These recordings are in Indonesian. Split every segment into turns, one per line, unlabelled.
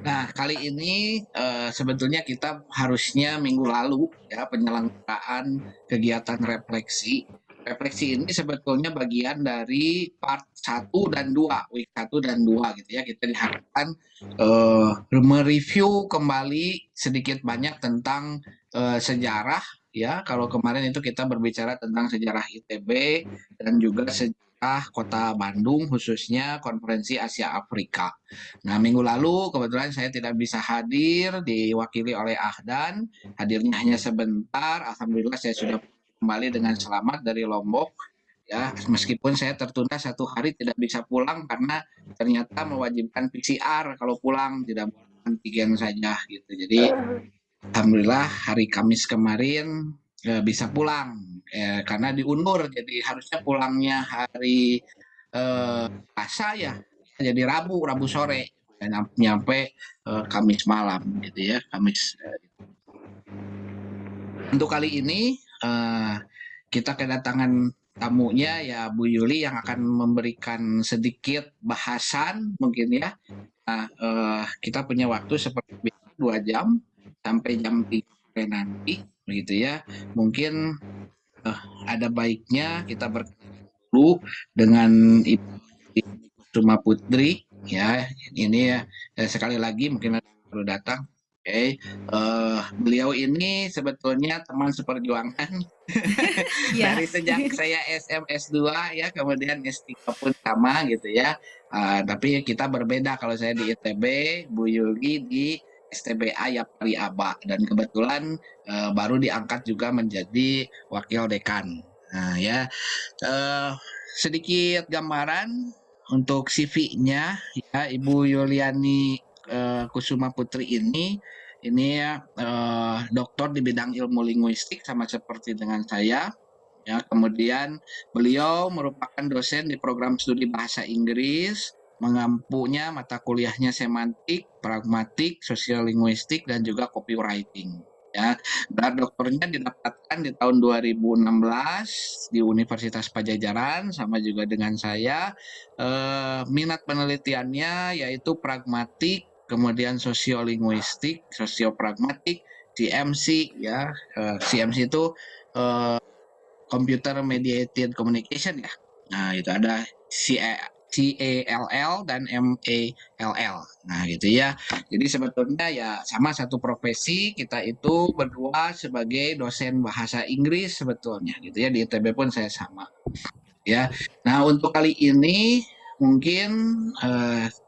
Nah, kali ini sebetulnya kita harusnya minggu lalu ya penyelenggaraan kegiatan refleksi. Refleksi ini sebetulnya bagian dari part 1 dan 2, week 1 dan 2 gitu ya. Kita diharapkan mereview kembali sedikit banyak tentang sejarah ya. Kalau kemarin itu kita berbicara tentang sejarah ITB dan juga sejarah Kota Bandung khususnya Konferensi Asia Afrika. Nah, minggu lalu kebetulan saya tidak bisa hadir, diwakili oleh Ahdan. Hadirnya hanya sebentar. Alhamdulillah saya sudah kembali dengan selamat dari Lombok. Ya, meskipun saya tertunda 1 hari tidak bisa pulang karena ternyata mewajibkan PCR kalau pulang, tidak boleh antigen saja gitu. Jadi, alhamdulillah hari Kamis kemarin bisa pulang karena diundur. Jadi harusnya pulangnya hari Selasa ya, jadi Rabu sore dan nyampe Kamis malam gitu ya, Kamis. Untuk kali ini kita kedatangan tamunya ya Bu Yuli yang akan memberikan sedikit bahasan mungkin ya. Nah, kita punya waktu seperti biasa 2 jam sampai jam 3 sore nanti begitu ya. Mungkin ada baiknya kita berkenalan dulu dengan Ibu Suma Putri ya. Ini ya sekali lagi mungkin ada yang baru datang. Oke, beliau ini sebetulnya teman seperjuangan
Iya.
dari sejak saya SMS 2 ya, kemudian S3 pun sama gitu ya. Tapi kita berbeda, kalau saya di ITB, Bu Yuli di STBA Yapari Aba, dan kebetulan baru diangkat juga menjadi wakil dekan. Nah ya, eh, sedikit gambaran untuk CV-nya ya, Ibu Yuliani Kusuma Putri ini ya doktor di bidang ilmu linguistik sama seperti dengan saya. Ya, kemudian beliau merupakan dosen di program studi bahasa Inggris, mengampunya mata kuliahnya semantik, pragmatik, sosial linguistik, dan juga copywriting. Ya, gelar doktornya didapatkan di tahun 2016 di Universitas Pajajaran, sama juga dengan saya. Minat penelitiannya yaitu pragmatik, kemudian sosiolinguistik, sosiopragmatik, CMC ya. CMC itu eh, Computer Mediated Communication ya. Nah, itu ada CALL dan MALL. Nah, gitu ya. Jadi sebetulnya ya sama satu profesi, kita itu berdua sebagai dosen bahasa Inggris sebetulnya gitu ya. Di ITB pun saya sama ya. Nah, untuk kali ini mungkin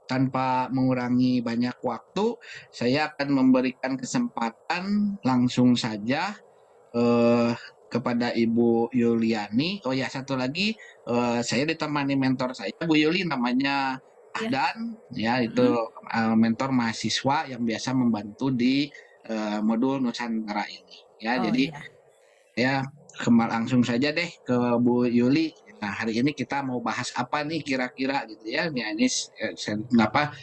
tanpa mengurangi banyak waktu, saya akan memberikan kesempatan langsung saja eh, kepada Ibu Yuliani. Oh ya, satu lagi, saya ditemani mentor saya, Bu Yuli, namanya
Iya.
Ahdan, ya itu
Mm-mm.
mentor mahasiswa yang biasa membantu di modul Nusantara ini. Ya,
Oh
jadi
iya.
ya langsung saja deh ke Bu Yuli. Nah, hari ini kita mau bahas apa nih kira-kira gitu ya. Ini kenapa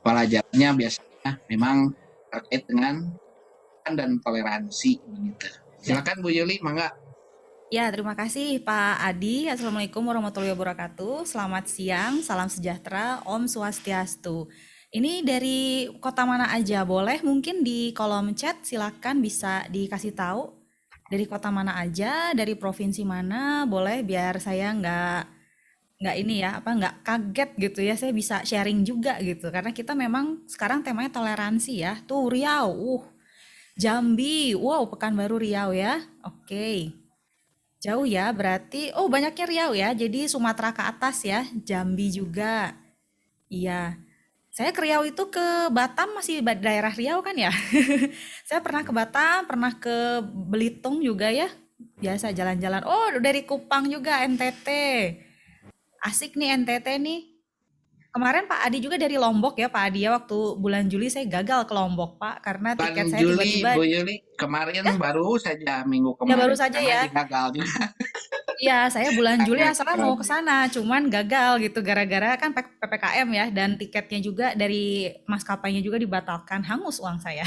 pelajarannya biasanya memang terkait dengan dan toleransi begitu.
Ya.
Silakan Bu Yuli, mangga.
Ya, terima kasih Pak Adi. Assalamualaikum warahmatullahi wabarakatuh. Selamat siang, salam sejahtera, Om Swastiastu. Ini dari kota mana aja? Boleh mungkin di kolom chat silakan bisa dikasih tahu dari kota mana aja, dari provinsi mana, boleh biar saya nggak ini ya, apa nggak kaget gitu ya. Saya bisa sharing juga gitu. Karena kita memang sekarang temanya toleransi ya. Tuh Riau, Jambi, wow Pekanbaru Riau ya. Oke. Jauh ya, berarti oh banyaknya Riau ya. Jadi Sumatera ke atas ya, Jambi juga. Iya. Saya ke Riau itu ke Batam masih daerah Riau kan ya. Saya pernah ke Batam, pernah ke Belitung juga ya. Biasa jalan-jalan. Oh, dari Kupang juga NTT. Asik nih NTT nih. Kemarin Pak Adi juga dari Lombok ya Pak Adi ya, waktu bulan Juli saya gagal ke Lombok Pak karena
Bulan
tiket saya
Juli,
tiba-tiba
Bu Yuli, kemarin baru saja minggu
ya baru
kemarin.
saja
Karena
ya.
gagal juga.
Iya, saya bulan Juli asalnya
Keren.
mau ke sana, cuman gagal gitu gara-gara kan PPKM ya dan tiketnya juga dari maskapainya juga dibatalkan, hangus uang saya.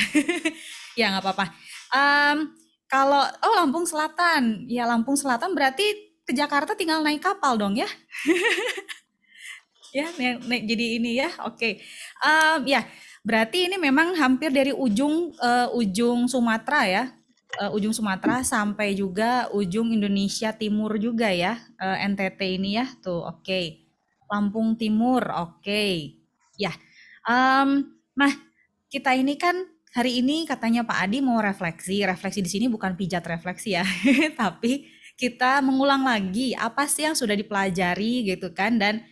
Ya nggak apa-apa. Em, kalau oh Lampung Selatan, ya Lampung Selatan berarti ke Jakarta tinggal naik kapal dong ya. Ya, jadi ini ya. Oke. Ya, berarti ini memang hampir dari ujung Sumatera ya. Ujung Sumatera sampai juga ujung Indonesia Timur juga ya. NTT ini ya. Tuh, oke. Lampung Timur, oke. Ya. Nah, kita ini kan hari ini katanya Pak Adi mau refleksi. Refleksi di sini bukan pijat refleksi ya, tapi kita mengulang lagi apa sih yang sudah dipelajari gitu kan. Dan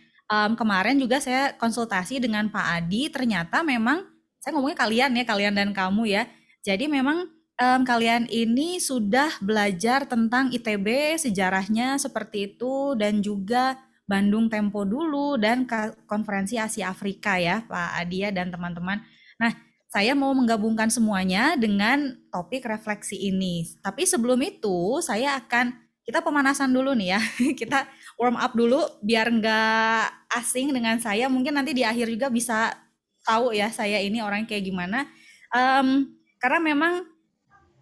kemarin juga saya konsultasi dengan Pak Adi, ternyata memang saya ngomongnya kalian ya, kalian dan kamu ya. Jadi memang kalian ini sudah belajar tentang ITB, sejarahnya seperti itu, dan juga Bandung Tempo dulu, dan konferensi Asia Afrika ya Pak Adi ya dan teman-teman. Nah, saya mau menggabungkan semuanya dengan topik refleksi ini. Tapi sebelum itu, kita pemanasan dulu nih ya. Kita warm up dulu biar nggak asing dengan saya. Mungkin nanti di akhir juga bisa tahu ya saya ini orang kayak gimana. Karena memang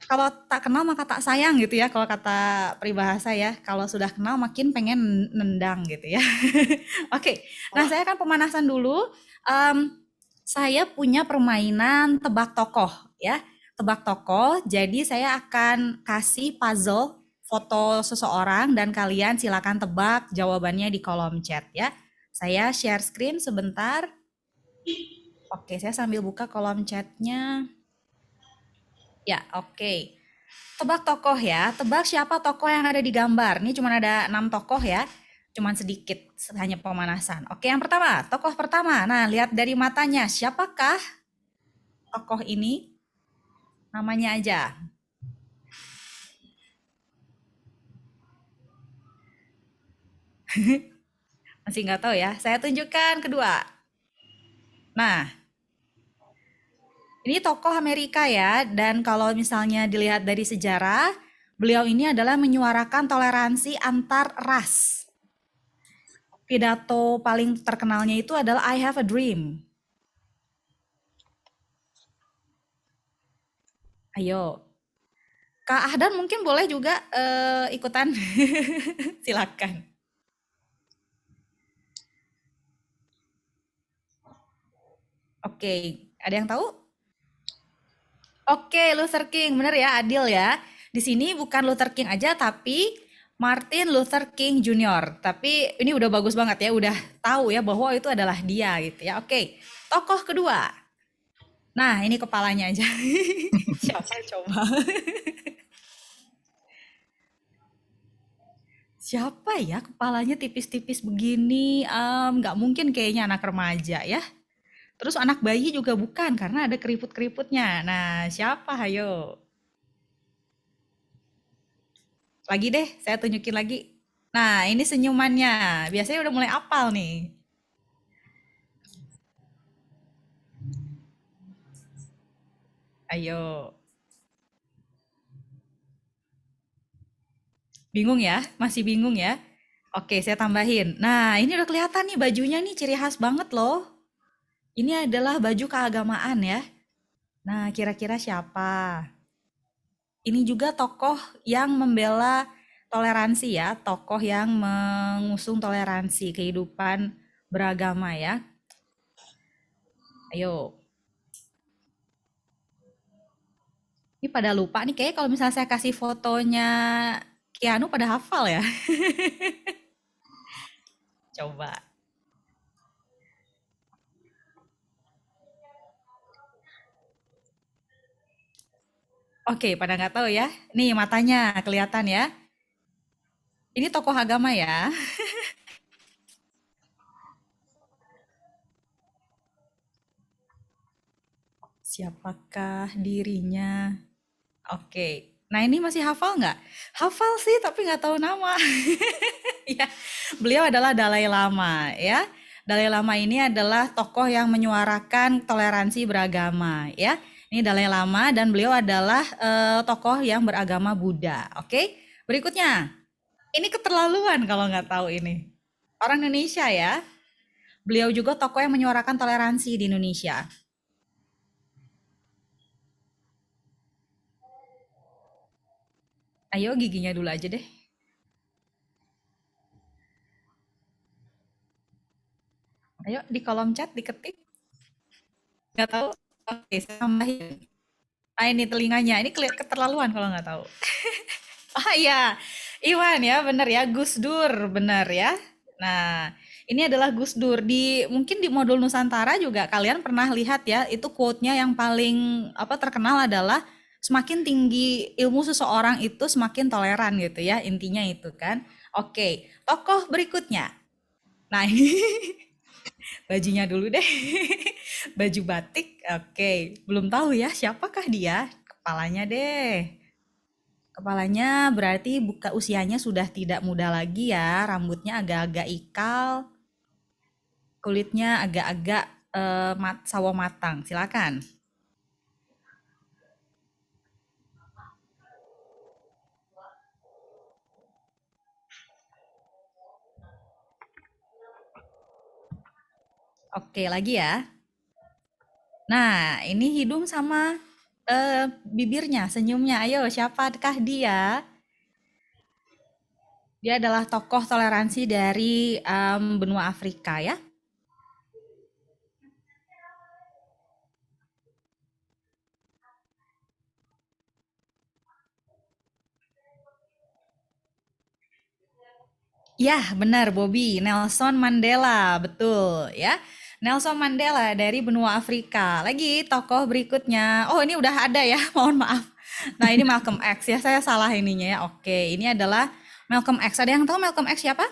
kalau tak kenal maka tak sayang gitu ya, kalau kata peribahasa ya. Kalau sudah kenal makin pengen nendang gitu ya. Oke, nah saya akan pemanasan dulu. Saya punya permainan tebak tokoh ya. Tebak tokoh, jadi saya akan kasih puzzle foto seseorang dan kalian silakan tebak jawabannya di kolom chat ya. Saya share screen sebentar. Oke, saya sambil buka kolom chatnya. Ya, oke. Tebak tokoh ya, tebak siapa tokoh yang ada di gambar. Ini cuma ada 6 tokoh ya, cuman sedikit, hanya pemanasan. Oke, yang pertama, tokoh pertama. Nah, lihat dari matanya, siapakah tokoh ini? Namanya aja. Masih nggak tahu ya, saya tunjukkan kedua. Nah, ini tokoh Amerika ya, dan kalau misalnya dilihat dari sejarah, beliau ini adalah menyuarakan toleransi antar ras. Pidato paling terkenalnya itu adalah I Have a Dream. Ayo, Kak Ahdan mungkin boleh juga ikutan. Silakan. Oke, ada yang tahu? Oke, Luther King, bener ya, adil ya. Di sini bukan Luther King aja, tapi Martin Luther King Jr. Tapi ini udah bagus banget ya, udah tahu ya bahwa itu adalah dia gitu ya. Oke, tokoh kedua. Nah, ini kepalanya aja. Siapa coba? Siapa ya kepalanya tipis-tipis begini? Nggak mungkin kayaknya anak remaja ya. Terus anak bayi juga bukan karena ada keriput-keriputnya. Nah, siapa? Hayo. Lagi deh, saya tunjukin lagi. Nah, ini senyumannya. Biasanya udah mulai apal nih. Ayo. Bingung ya? Masih bingung ya? Oke, saya tambahin. Nah, ini udah kelihatan nih bajunya nih ciri khas banget loh. Ini adalah baju keagamaan ya. Nah, kira-kira siapa? Ini juga tokoh yang membela toleransi ya, tokoh yang mengusung toleransi kehidupan beragama ya. Ayo, ini pada lupa nih kayak kalau misalnya saya kasih fotonya Keanu pada hafal ya. Coba. Oke, pada nggak tahu ya. Nih matanya kelihatan ya. Ini tokoh agama ya. Siapakah dirinya? Oke. Nah ini masih hafal nggak? Hafal sih tapi nggak tahu nama. Ya, beliau adalah Dalai Lama ya. Dalai Lama ini adalah tokoh yang menyuarakan toleransi beragama ya. Ini Dalai Lama dan beliau adalah tokoh yang beragama Buddha. Oke. Berikutnya, ini keterlaluan kalau nggak tahu ini. Orang Indonesia ya. Beliau juga tokoh yang menyuarakan toleransi di Indonesia. Ayo giginya dulu aja deh. Ayo di kolom chat diketik. Nggak tahu? Oke, saya tambahin. Ah, ini telinganya. Ini keterlaluan kalau nggak tahu. Ah iya, Iwan ya, bener ya, Gus Dur, bener ya. Nah, ini adalah Gus Dur. Mungkin di modul Nusantara juga kalian pernah lihat ya, itu quote-nya yang paling apa terkenal adalah semakin tinggi ilmu seseorang itu semakin toleran gitu ya, intinya itu kan. Oke, tokoh berikutnya. Nah, ini bajunya dulu deh. Baju batik. Oke, belum tahu ya siapakah dia? Kepalanya deh. Kepalanya berarti buka usianya sudah tidak muda lagi ya, rambutnya agak-agak ikal, kulitnya agak-agak sawo matang. Silakan. Oke, lagi ya. Nah, ini hidung sama bibirnya, senyumnya. Ayo, siapakah dia? Dia adalah tokoh toleransi dari benua Afrika ya. Ya, benar Bobby, Nelson Mandela, betul ya. Nelson Mandela dari benua Afrika. Lagi tokoh berikutnya. Oh, ini udah ada ya, mohon maaf. Nah, ini Malcolm X ya, saya salah ininya ya. Oke, ini adalah Malcolm X. Ada yang tahu Malcolm X siapa?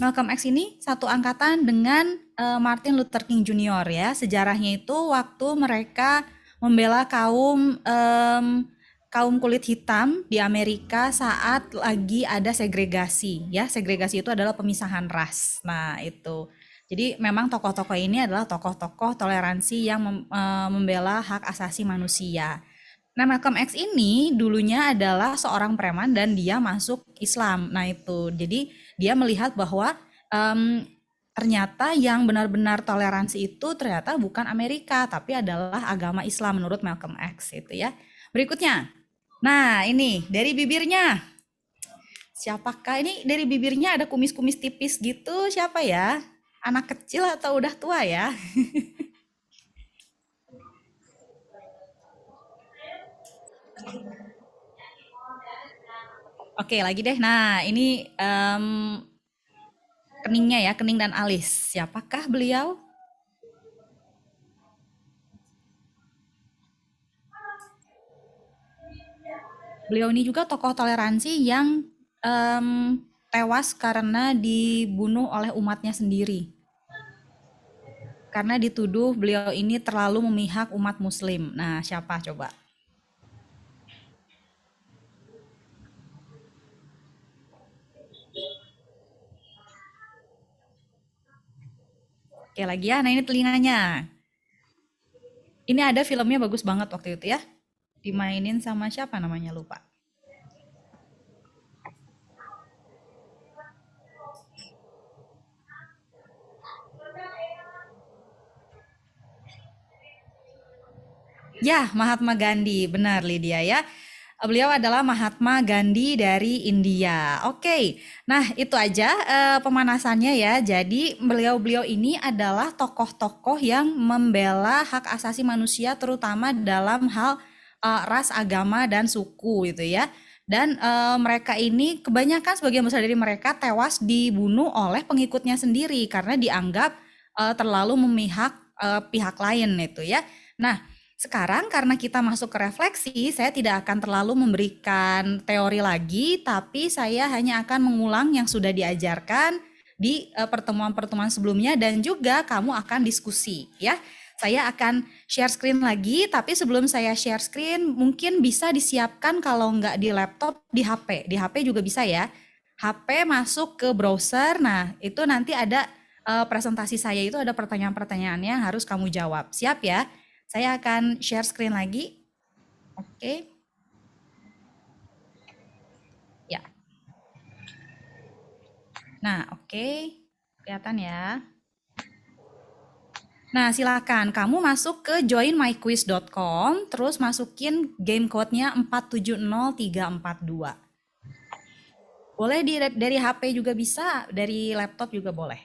Malcolm X ini satu angkatan dengan Martin Luther King Jr. ya. Sejarahnya itu waktu mereka membela kaum kulit hitam di Amerika saat lagi ada segregasi ya. Segregasi itu adalah pemisahan ras. Nah, itu. Jadi memang tokoh-tokoh ini adalah tokoh-tokoh toleransi yang membela hak asasi manusia. Nah, Malcolm X ini dulunya adalah seorang preman dan dia masuk Islam. Nah, itu. Jadi dia melihat bahwa em, ternyata yang benar-benar toleransi itu ternyata bukan Amerika, tapi adalah agama Islam menurut Malcolm X itu ya. Berikutnya. Nah, ini dari bibirnya. Siapakah ini dari bibirnya ada kumis-kumis tipis gitu? Siapa ya? Anak kecil atau udah tua ya? Oke, lagi deh. Nah, ini keningnya ya, kening dan alis. Siapakah beliau? Beliau ini juga tokoh toleransi yang tewas karena dibunuh oleh umatnya sendiri. Karena dituduh beliau ini terlalu memihak umat muslim. Nah, siapa coba? Oke, lagi ya. Nah, ini telinganya. Ini ada filmnya bagus banget waktu itu ya. Dimainin sama siapa namanya lupa. Ya, Mahatma Gandhi, benar Lydia ya. Beliau adalah Mahatma Gandhi dari India. Oke, nah itu aja pemanasannya ya. Jadi beliau-beliau ini adalah tokoh-tokoh yang membela hak asasi manusia terutama dalam hal ras, agama, dan suku gitu ya. Dan mereka ini kebanyakan sebagian besar dari mereka tewas dibunuh oleh pengikutnya sendiri karena dianggap terlalu memihak pihak lain itu ya. Nah, sekarang karena kita masuk ke refleksi, saya tidak akan terlalu memberikan teori lagi, tapi saya hanya akan mengulang yang sudah diajarkan di pertemuan-pertemuan sebelumnya dan juga kamu akan diskusi ya. Saya akan share screen lagi, tapi sebelum saya share screen mungkin bisa disiapkan kalau nggak di laptop, di HP. Di HP juga bisa ya. HP masuk ke browser, nah itu nanti ada presentasi saya itu ada pertanyaan-pertanyaannya yang harus kamu jawab. Siap ya? Saya akan share screen lagi. Oke. Ya. Nah, oke. Kelihatan ya. Nah, silakan kamu masuk ke joinmyquiz.com, terus masukin game code-nya 470342. Boleh dari HP juga bisa, dari laptop juga boleh.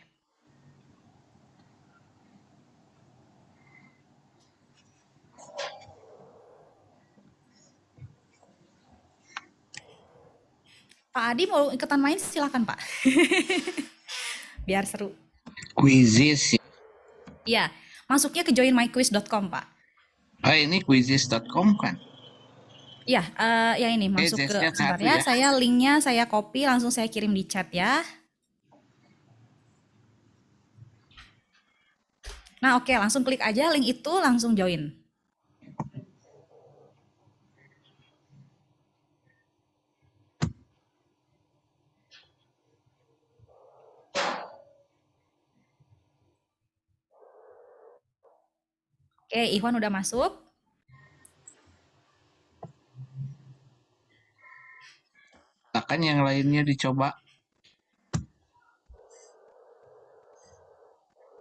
Pak Adi mau ikutan main silakan Pak. Biar seru.
Quizzes.
Iya, masuknya ke joinmyquiz.com Pak.
Ini quizzes.com kan?
Iya, ya ini
Oke,
masuk ke
Z-nya
sebentar
satu
ya.
ya.
Saya linknya saya copy langsung saya kirim di chat ya. Nah oke, langsung klik aja link itu langsung join. Oke, Ikhwan udah masuk.
Akan yang lainnya dicoba.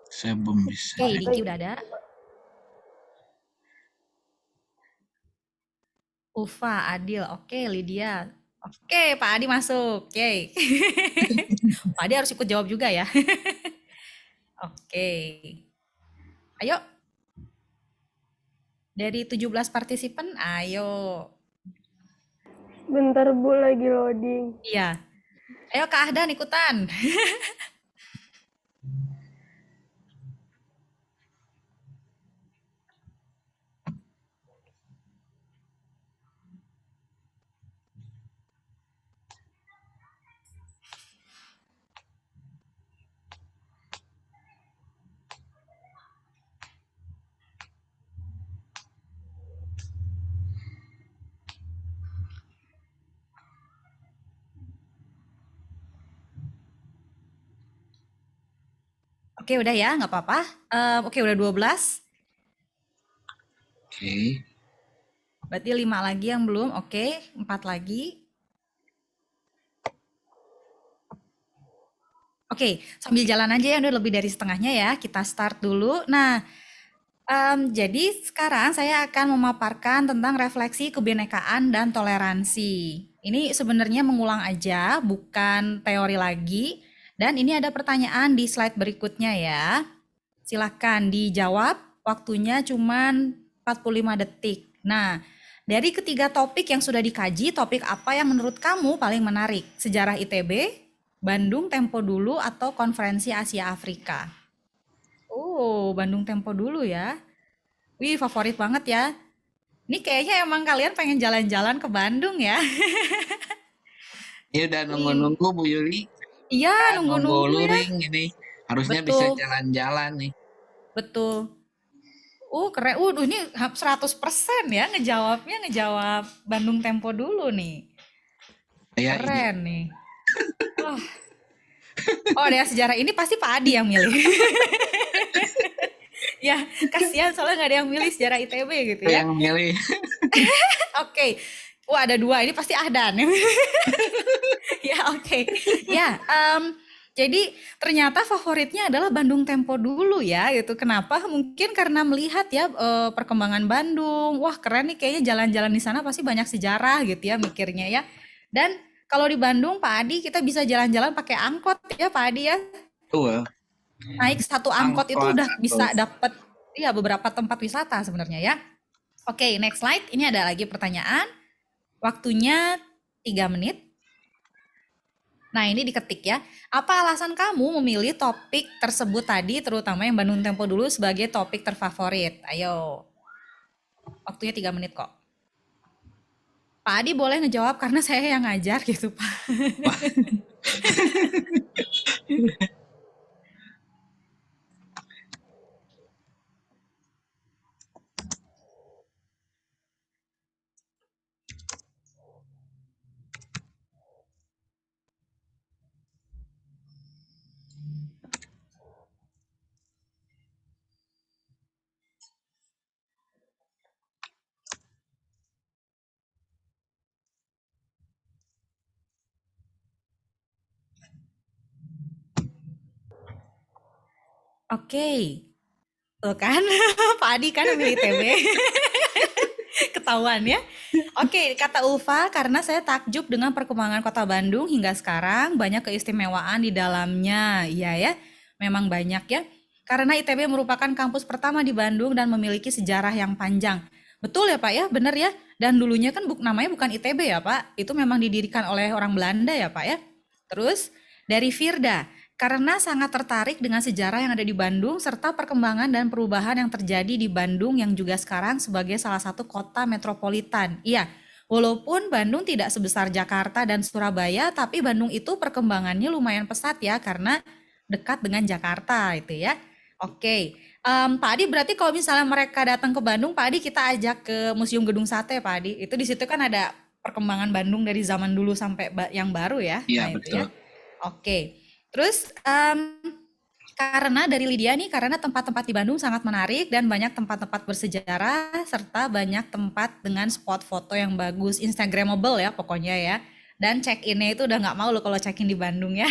Saya belum bisa.
Oke, Diki udah ada. Ufa, Adil, oke, Lydia. Oke, Pak Adi masuk. Oke. Pak Adi harus ikut jawab juga ya. Oke. Ayo. Dari 17 partisipan, ayo.
Bentar Bu, lagi loading.
Iya. Ayo Kak Ahdan ikutan. Oke, udah ya, nggak apa-apa. Oke, udah 12.
Oke.
Berarti 5 lagi yang belum. Oke, 4 lagi. Oke, sambil jalan aja ya, udah lebih dari setengahnya ya. Kita start dulu. Nah, jadi sekarang saya akan memaparkan tentang refleksi kebinekaan dan toleransi. Ini sebenarnya mengulang aja, bukan teori lagi. Dan ini ada pertanyaan di slide berikutnya ya. Silakan dijawab, waktunya cuman 45 detik. Nah, dari ketiga topik yang sudah dikaji, topik apa yang menurut kamu paling menarik? Sejarah ITB, Bandung Tempo Dulu, atau Konferensi Asia Afrika? Oh, Bandung Tempo Dulu ya. Wih, favorit banget ya. Ini kayaknya emang kalian pengen jalan-jalan ke Bandung ya.
Ya udah
Wih,
nunggu-nunggu Bu Yuli.
iya
Nunggu
nunggu-nunggu ya.
luring ini. Harusnya bisa
Betul,
jalan-jalan nih.
betul. Keren. Ini 100% ya ngejawab Bandung Tempo Dulu nih.
Saya ini.
Keren nih. Wah. Oh, ada sejarah ini pasti Pak Adi yang milih. Ya, kasihan soalnya nggak ada yang milih sejarah ITB gitu ya.
Yang milih.
Oke. Wah, ada 2. Ini pasti Ahdan. Ya, oke. Ya, jadi ternyata favoritnya adalah Bandung Tempo Dulu ya gitu. Kenapa? Mungkin karena melihat ya perkembangan Bandung. Wah, keren nih kayaknya jalan-jalan di sana pasti banyak sejarah gitu ya mikirnya ya. Dan kalau di Bandung Pak Adi kita bisa jalan-jalan pakai angkot ya Pak Adi ya.
Tuh,
Naik satu angkot itu
angkot
udah
tuh.
bisa dapet ya beberapa tempat wisata sebenarnya ya. Oke, next slide. Ini ada lagi pertanyaan. Waktunya 3 menit. Nah, ini diketik ya. Apa alasan kamu memilih topik tersebut tadi, terutama yang Bandung Tempo Dulu sebagai topik terfavorit? Ayo, waktunya 3 menit kok. Pak Adi boleh ngejawab karena saya yang ngajar gitu, Pak. Oke, tuh kan, Pak Adi kan memilih TB. Ketahuan ya. Oke, kata Ulfa, karena saya takjub dengan perkembangan kota Bandung hingga sekarang, banyak keistimewaan di dalamnya. Iya ya, memang banyak ya. Karena ITB merupakan kampus pertama di Bandung dan memiliki sejarah yang panjang. Betul ya Pak ya, benar ya. Dan dulunya kan namanya bukan ITB ya Pak, itu memang didirikan oleh orang Belanda ya Pak ya. Terus dari Firda, karena sangat tertarik dengan sejarah yang ada di Bandung serta perkembangan dan perubahan yang terjadi di Bandung yang juga sekarang sebagai salah satu kota metropolitan. Iya, walaupun Bandung tidak sebesar Jakarta dan Surabaya, tapi Bandung itu perkembangannya lumayan pesat ya karena dekat dengan Jakarta itu ya. Oke, Pak Adi berarti kalau misalnya mereka datang ke Bandung, Pak Adi kita ajak ke Museum Gedung Sate, Pak Adi. Itu di situ kan ada perkembangan Bandung dari zaman dulu sampai yang baru ya.
Iya,
Nah itu
betul.
ya. Oke, terus karena dari Lydia nih, karena tempat-tempat di Bandung sangat menarik dan banyak tempat-tempat bersejarah serta banyak tempat dengan spot foto yang bagus, Instagramable ya pokoknya ya. Dan check-innya itu udah nggak mau loh kalau check-in di Bandung ya.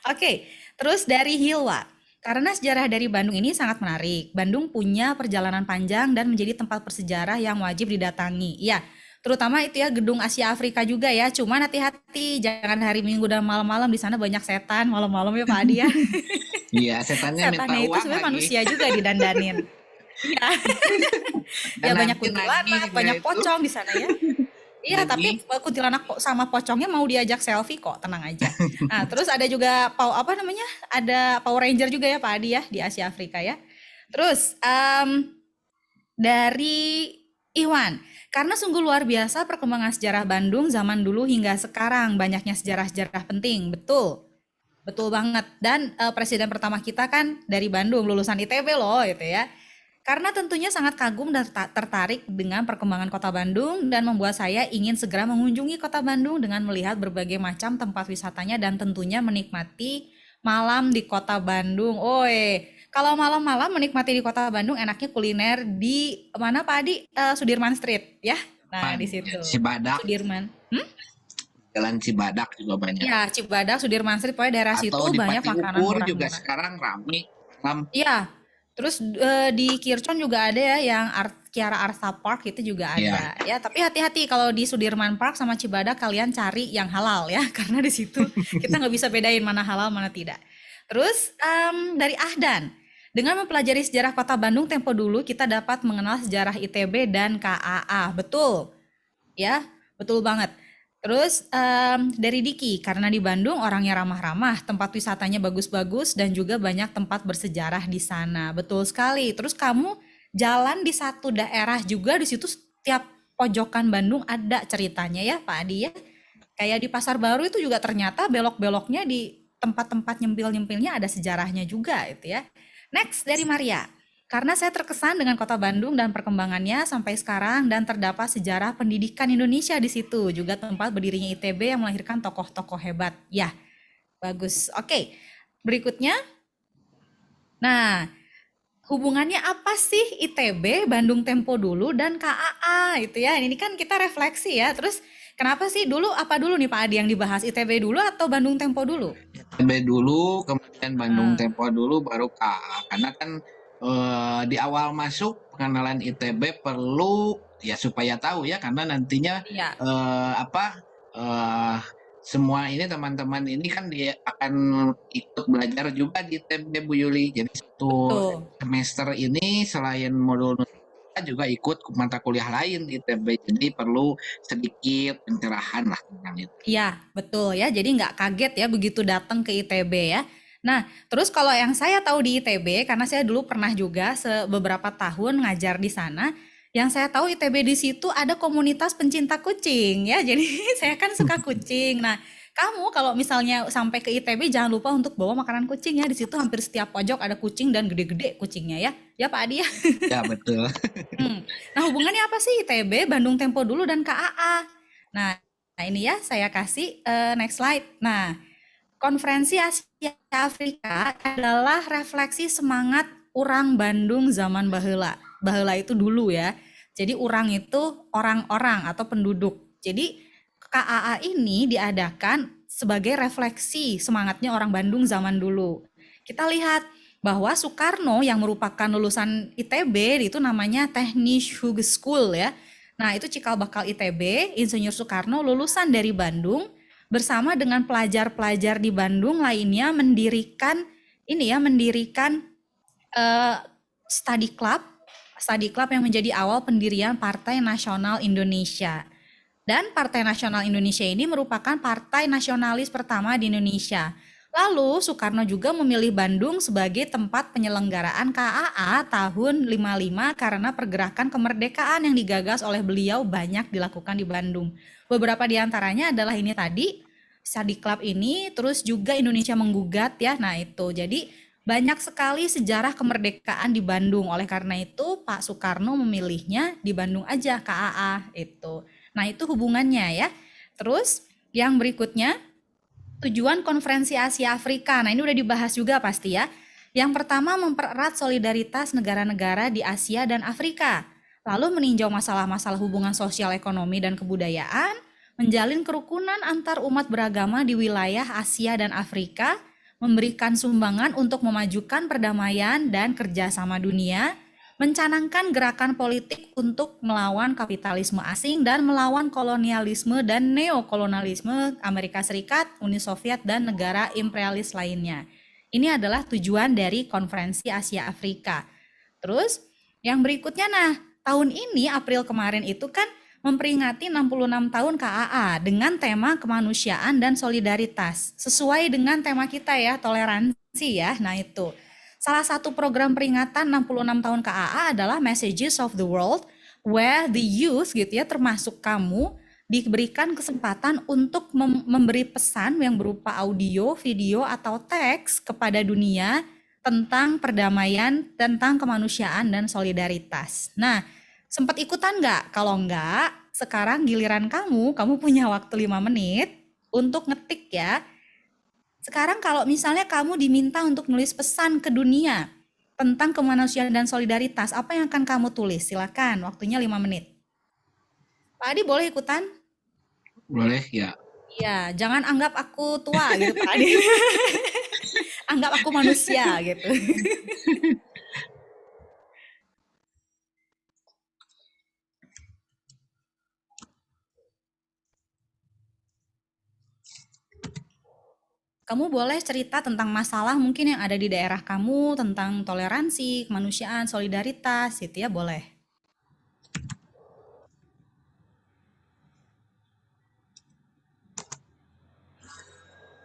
Oke, terus dari Hilwa. Karena sejarah dari Bandung ini sangat menarik. Bandung punya perjalanan panjang dan menjadi tempat bersejarah yang wajib didatangi. Ya, terutama itu ya gedung Asia Afrika juga ya. Cuman hati-hati, jangan hari Minggu dan malam-malam di sana banyak setan malam-malam ya Pak Adi ya.
Iya, setannya minta
Setannya itu
uang
sebenarnya
lagi.
manusia juga didandanin. Ya,
Dan
ya banyak
nanti lagi
kuntilanak,
dia
banyak
itu
pocong di sana ya. Iya, tapi
lagi
kuntilanak sama pocongnya mau diajak selfie kok, tenang aja. Nah, terus ada juga apa namanya? Ada Power Ranger juga ya Pak Adi ya di Asia Afrika ya. Terus dari Iwan, karena sungguh luar biasa perkembangan sejarah Bandung zaman dulu hingga sekarang, banyaknya sejarah-sejarah penting, betul. Betul banget. Dan presiden pertama kita kan dari Bandung, lulusan ITB loh itu ya. Karena tentunya sangat kagum dan tertarik dengan perkembangan kota Bandung dan membuat saya ingin segera mengunjungi kota Bandung dengan melihat berbagai macam tempat wisatanya dan tentunya menikmati malam di kota Bandung. Oi, kalau malam-malam menikmati di kota Bandung enaknya kuliner di mana Pak Adi? Sudirman Street ya. Nah, di situ.
Cibadak,
Sudirman.
Jalan Cibadak juga banyak.
Ya, Cibadak, Sudirman Street, pokoknya daerah situ
Atau di
banyak
Pati
makanan
Ukur juga
murah-murah.
sekarang rame. Malam.
Iya, terus di Kircon juga ada ya yang Kiara Arta Park itu juga
Iya.
ada ya. Tapi hati-hati kalau di Sudirman Park sama Cibadak kalian cari yang halal ya, karena di situ kita nggak bisa bedain mana halal mana tidak. Terus dari Ahdan, dengan mempelajari sejarah Kota Bandung tempo dulu kita dapat mengenal sejarah ITB dan KAA. Betul, ya, betul banget. Terus dari Diki, karena di Bandung orangnya ramah-ramah, tempat wisatanya bagus-bagus dan juga banyak tempat bersejarah di sana. Betul sekali. Terus kamu jalan di satu daerah juga di situ setiap pojokan Bandung ada ceritanya ya Pak Adi ya. Kayak di Pasar Baru itu juga ternyata belok-beloknya di tempat-tempat nyempil-nyempilnya ada sejarahnya juga itu ya. Next dari Maria. Karena saya terkesan dengan kota Bandung dan perkembangannya sampai sekarang dan terdapat sejarah pendidikan Indonesia di situ. Juga tempat berdirinya ITB yang melahirkan tokoh-tokoh hebat. Ya, bagus. Oke, berikutnya. Nah, hubungannya apa sih ITB, Bandung Tempo dulu, dan KAA itu ya. Ini kan kita refleksi ya. Terus kenapa sih dulu, apa dulu nih Pak Adi yang dibahas, ITB dulu atau Bandung Tempo dulu?
ITB dulu, kemudian Bandung
Ah,
Tempo dulu, baru KA. Karena kan di awal masuk pengenalan ITB perlu ya supaya tahu ya, karena nantinya
iya,
apa semua ini teman-teman ini kan dia akan ikut belajar juga di ITB Bu Yuli. Jadi satu
betul.
semester ini selain modul kita juga ikut mata kuliah lain di ITB. Jadi perlu sedikit pencerahan lah tentang itu.
Iya, betul ya. Jadi nggak kaget ya begitu datang ke ITB ya. Nah, terus kalau yang saya tahu di ITB, karena saya dulu pernah juga beberapa tahun ngajar di sana, yang saya tahu ITB di situ ada komunitas pencinta kucing ya. Jadi saya kan suka kucing. Nah, kamu kalau misalnya sampai ke ITB jangan lupa untuk bawa makanan kucing ya. Di situ hampir setiap pojok ada kucing dan gede-gede kucingnya ya. Ya Pak Adi ya.
Ya betul.
Nah, hubungannya apa sih ITB, Bandung Tempo dulu dan KAA? Nah, ini ya saya kasih next slide. Nah, Konferensi Asia Afrika adalah refleksi semangat orang Bandung zaman baheula. Baheula itu dulu ya. Jadi orang itu orang-orang atau penduduk. Jadi KAA ini diadakan sebagai refleksi semangatnya orang Bandung zaman dulu. Kita lihat bahwa Soekarno yang merupakan lulusan ITB itu namanya Technische Hogeschool ya. Nah, itu cikal bakal ITB, Insinyur Soekarno lulusan dari Bandung bersama dengan pelajar-pelajar di Bandung lainnya mendirikan eh, study club yang menjadi awal pendirian Partai Nasional Indonesia. Dan Partai Nasional Indonesia ini merupakan partai nasionalis pertama di Indonesia. Lalu Soekarno juga memilih Bandung sebagai tempat penyelenggaraan KAA tahun 55 karena pergerakan kemerdekaan yang digagas oleh beliau banyak dilakukan di Bandung. Beberapa di antaranya adalah ini tadi, study club ini, terus juga Indonesia menggugat ya. Nah itu, jadi banyak sekali sejarah kemerdekaan di Bandung. Oleh karena itu Pak Soekarno memilihnya di Bandung aja KAA itu. Nah itu hubungannya ya. Terus yang berikutnya tujuan Konferensi Asia Afrika. Nah, ini udah dibahas juga pasti ya. Yang pertama mempererat solidaritas negara-negara di Asia dan Afrika. Lalu meninjau masalah-masalah hubungan sosial, ekonomi, dan kebudayaan, menjalin kerukunan antar umat beragama di wilayah Asia dan Afrika, memberikan sumbangan untuk memajukan perdamaian dan kerjasama dunia, mencanangkan gerakan politik untuk melawan kapitalisme asing dan melawan kolonialisme dan neokolonialisme Amerika Serikat, Uni Soviet, dan negara imperialis lainnya. Ini adalah tujuan dari Konferensi Asia Afrika. Terus yang berikutnya, nah tahun ini April kemarin itu kan memperingati 66 tahun KAA dengan tema kemanusiaan dan solidaritas. Sesuai dengan tema kita ya, toleransi ya. Nah itu. Salah satu program peringatan 66 tahun KAA adalah Messages of the World, where the youth gitu ya, termasuk kamu, diberikan kesempatan untuk memberi pesan yang berupa audio, video, atau teks kepada dunia tentang perdamaian, tentang kemanusiaan dan solidaritas. Nah, sempat ikutan nggak? Kalau nggak, sekarang giliran kamu punya waktu 5 menit untuk ngetik ya. Sekarang kalau misalnya kamu diminta untuk nulis pesan ke dunia tentang kemanusiaan dan solidaritas, apa yang akan kamu tulis? Silakan, waktunya 5 menit. Pak Adi boleh ikutan?
Boleh ya.
Iya, jangan anggap aku tua gitu Pak Adi. Anggap aku manusia gitu. Kamu boleh cerita tentang masalah mungkin yang ada di daerah kamu, tentang toleransi, kemanusiaan, solidaritas gitu ya, boleh.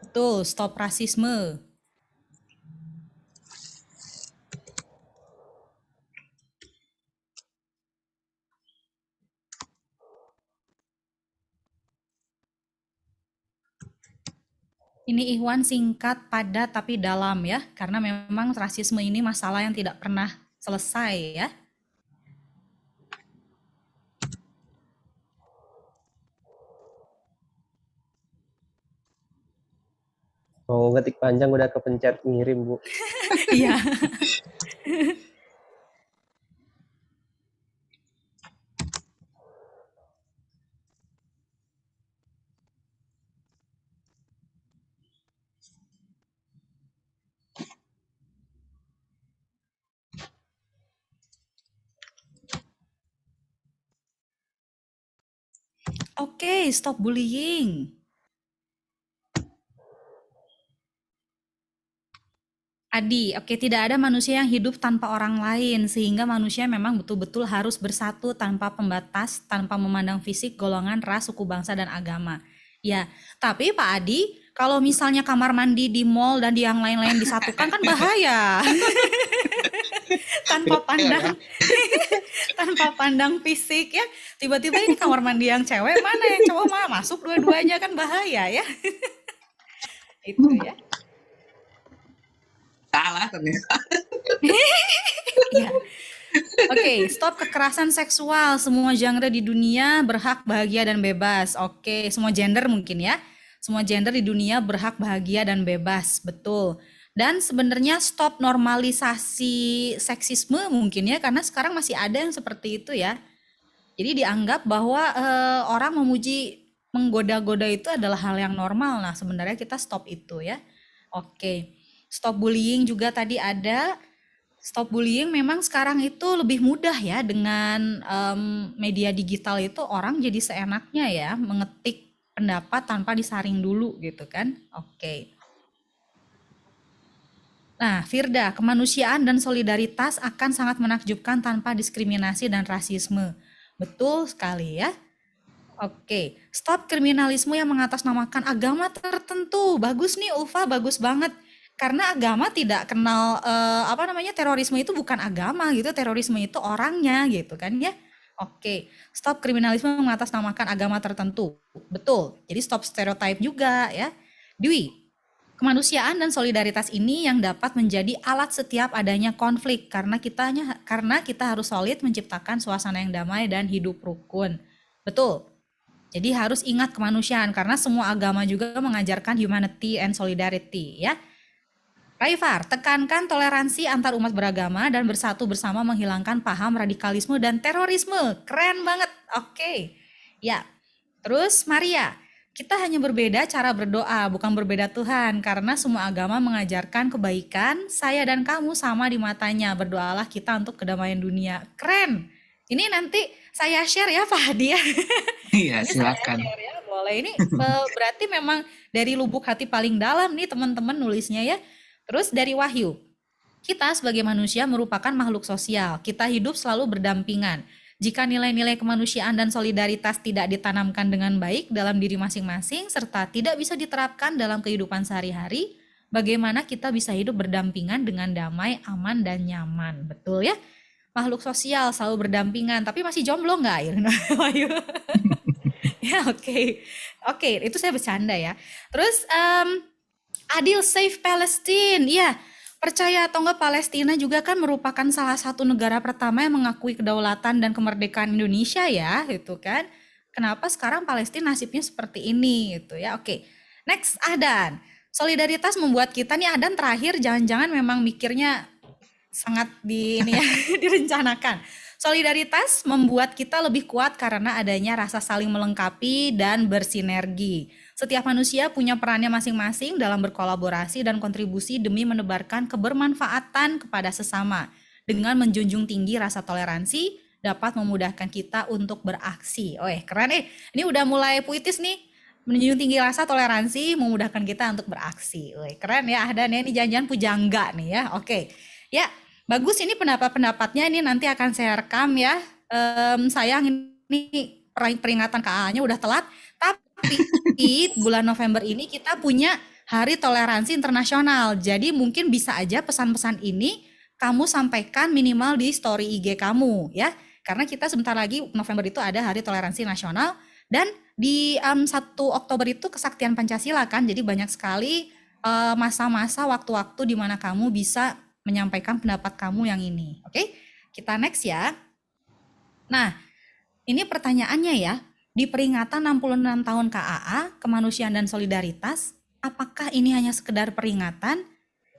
Betul, stop rasisme. Ini Ikhwan singkat, padat, tapi dalam ya. Karena memang rasisme ini masalah yang tidak pernah selesai ya.
Mau ngetik panjang udah kepencet ngirim, Bu.
Iya. Oke, stop bullying. Adi, oke, tidak ada manusia yang hidup tanpa orang lain, sehingga manusia memang betul-betul harus bersatu tanpa pembatas, tanpa memandang fisik, golongan, ras, suku, bangsa, dan agama. Ya, tapi Pak Adi, kalau misalnya kamar mandi di mall dan di yang lain-lain disatukan kan bahaya. Tanpa pandang, tanpa pandang fisik ya. Tiba-tiba ini kamar mandi yang cewek mana yang cowok mana masuk dua-duanya kan bahaya ya. Itu ya.
Salah ternyata.
Ya. Oke, stop kekerasan seksual. Semua genre di dunia berhak bahagia dan bebas. Oke, semua gender mungkin ya. Semua gender di dunia berhak bahagia dan bebas, betul. Dan sebenarnya stop normalisasi seksisme mungkin ya, karena sekarang masih ada yang seperti itu ya. Jadi dianggap bahwa orang memuji, menggoda-goda itu adalah hal yang normal. Nah, sebenarnya kita stop itu ya. Oke. Stop bullying juga tadi ada. Stop bullying memang sekarang itu lebih mudah ya dengan media digital itu orang jadi seenaknya ya mengetik pendapat tanpa disaring dulu gitu kan. Oke. Nah, Firda, kemanusiaan dan solidaritas akan sangat menakjubkan tanpa diskriminasi dan rasisme. Betul sekali ya. Oke, stop kriminalisme yang mengatasnamakan agama tertentu. Bagus nih Ulfa, bagus banget. Karena agama tidak kenal apa namanya terorisme itu bukan agama gitu, terorisme itu orangnya gitu kan ya. Oke, stop kriminalisme mengatasnamakan agama tertentu. Betul. Jadi stop stereotype juga ya. Dwi, kemanusiaan dan solidaritas ini yang dapat menjadi alat setiap adanya konflik karena kita harus solid menciptakan suasana yang damai dan hidup rukun. Betul. Jadi harus ingat kemanusiaan karena semua agama juga mengajarkan humanity and solidarity ya. Raifar, tekankan toleransi antar umat beragama dan bersatu bersama menghilangkan paham radikalisme dan terorisme. Keren banget. Oke. Ya. Terus Maria, kita hanya berbeda cara berdoa, bukan berbeda Tuhan. Karena semua agama mengajarkan kebaikan, saya dan kamu sama di matanya. Berdoalah kita untuk kedamaian dunia. Keren. Ini nanti saya share ya Pak Hadi ya.
Iya,
Ini saya
silakan.
share ya, boleh. Ini berarti memang dari lubuk hati paling dalam nih teman-teman nulisnya ya. Terus dari Wahyu, kita sebagai manusia merupakan makhluk sosial. Kita hidup selalu berdampingan. Jika nilai-nilai kemanusiaan dan solidaritas tidak ditanamkan dengan baik dalam diri masing-masing serta tidak bisa diterapkan dalam kehidupan sehari-hari, bagaimana kita bisa hidup berdampingan dengan damai, aman, dan nyaman? Betul ya? Makhluk sosial selalu berdampingan, tapi masih jomblo nggak Irina? Wahyu? Ya, oke. Oke, itu saya bercanda ya. Terus Adil Save Palestine. Ya, percaya atau enggak Palestina juga kan merupakan salah satu negara pertama yang mengakui kedaulatan dan kemerdekaan Indonesia ya, gitu kan. Kenapa sekarang Palestina nasibnya seperti ini gitu ya. Oke. Next, Adan. Solidaritas membuat kita nih Adan terakhir jangan-jangan memang mikirnya sangat ini ya direncanakan. Solidaritas membuat kita lebih kuat karena adanya rasa saling melengkapi dan bersinergi. Setiap manusia punya perannya masing-masing dalam berkolaborasi dan kontribusi demi menebarkan kebermanfaatan kepada sesama. Dengan menjunjung tinggi rasa toleransi, dapat memudahkan kita untuk beraksi. Keren Ini udah mulai puitis nih. Menjunjung tinggi rasa toleransi, memudahkan kita untuk beraksi. Keren ya, dan ya ini jangan-jangan pujangga nih ya. Oke. Ya, bagus ini pendapat-pendapatnya ini nanti akan saya rekam ya. Sayang ini peringatan KA-nya udah telat, tapi bulan November ini kita punya Hari Toleransi Internasional. Jadi mungkin bisa aja pesan-pesan ini kamu sampaikan minimal di story IG kamu ya. Karena kita sebentar lagi November itu ada Hari Toleransi Nasional dan di 1 Oktober itu Kesaktian Pancasila kan. Jadi banyak sekali masa-masa waktu-waktu di mana kamu bisa menyampaikan pendapat kamu yang ini. Oke, kita next ya. Nah, ini pertanyaannya ya. Di peringatan 66 tahun KAA, Kemanusiaan dan Solidaritas, apakah ini hanya sekedar peringatan?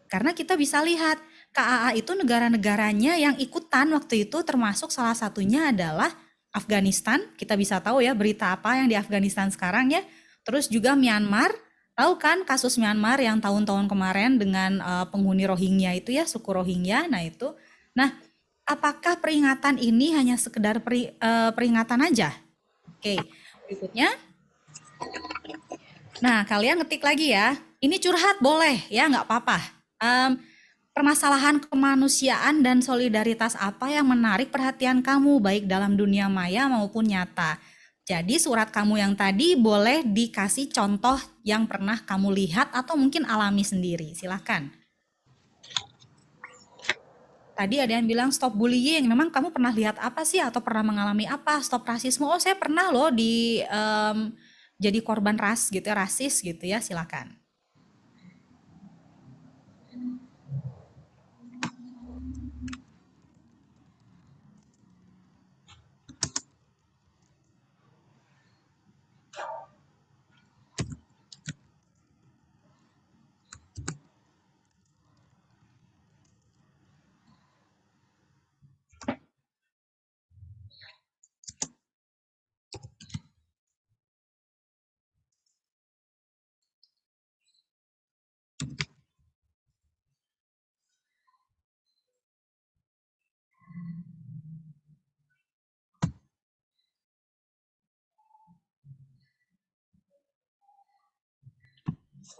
Karena kita bisa lihat, KAA itu negara-negaranya yang ikutan waktu itu termasuk salah satunya adalah Afghanistan. Kita bisa tahu ya berita apa yang di Afghanistan sekarang ya. Terus juga Myanmar, tahu kan kasus Myanmar yang tahun-tahun kemarin dengan penghuni Rohingya itu ya, suku Rohingya. Nah itu. Nah, apakah peringatan ini hanya sekedar peringatan aja? Oke, berikutnya. Nah, kalian ngetik lagi ya. Ini curhat boleh ya, nggak apa-apa. Permasalahan kemanusiaan dan solidaritas apa yang menarik perhatian kamu baik dalam dunia maya maupun nyata? Jadi surat kamu yang tadi boleh dikasih contoh yang pernah kamu lihat atau mungkin alami sendiri. Silahkan. Tadi ada yang bilang stop bullying. Memang kamu pernah lihat apa sih atau pernah mengalami apa? Stop rasisme. Oh, saya pernah loh jadi korban gitu ya, rasis gitu ya. Silakan.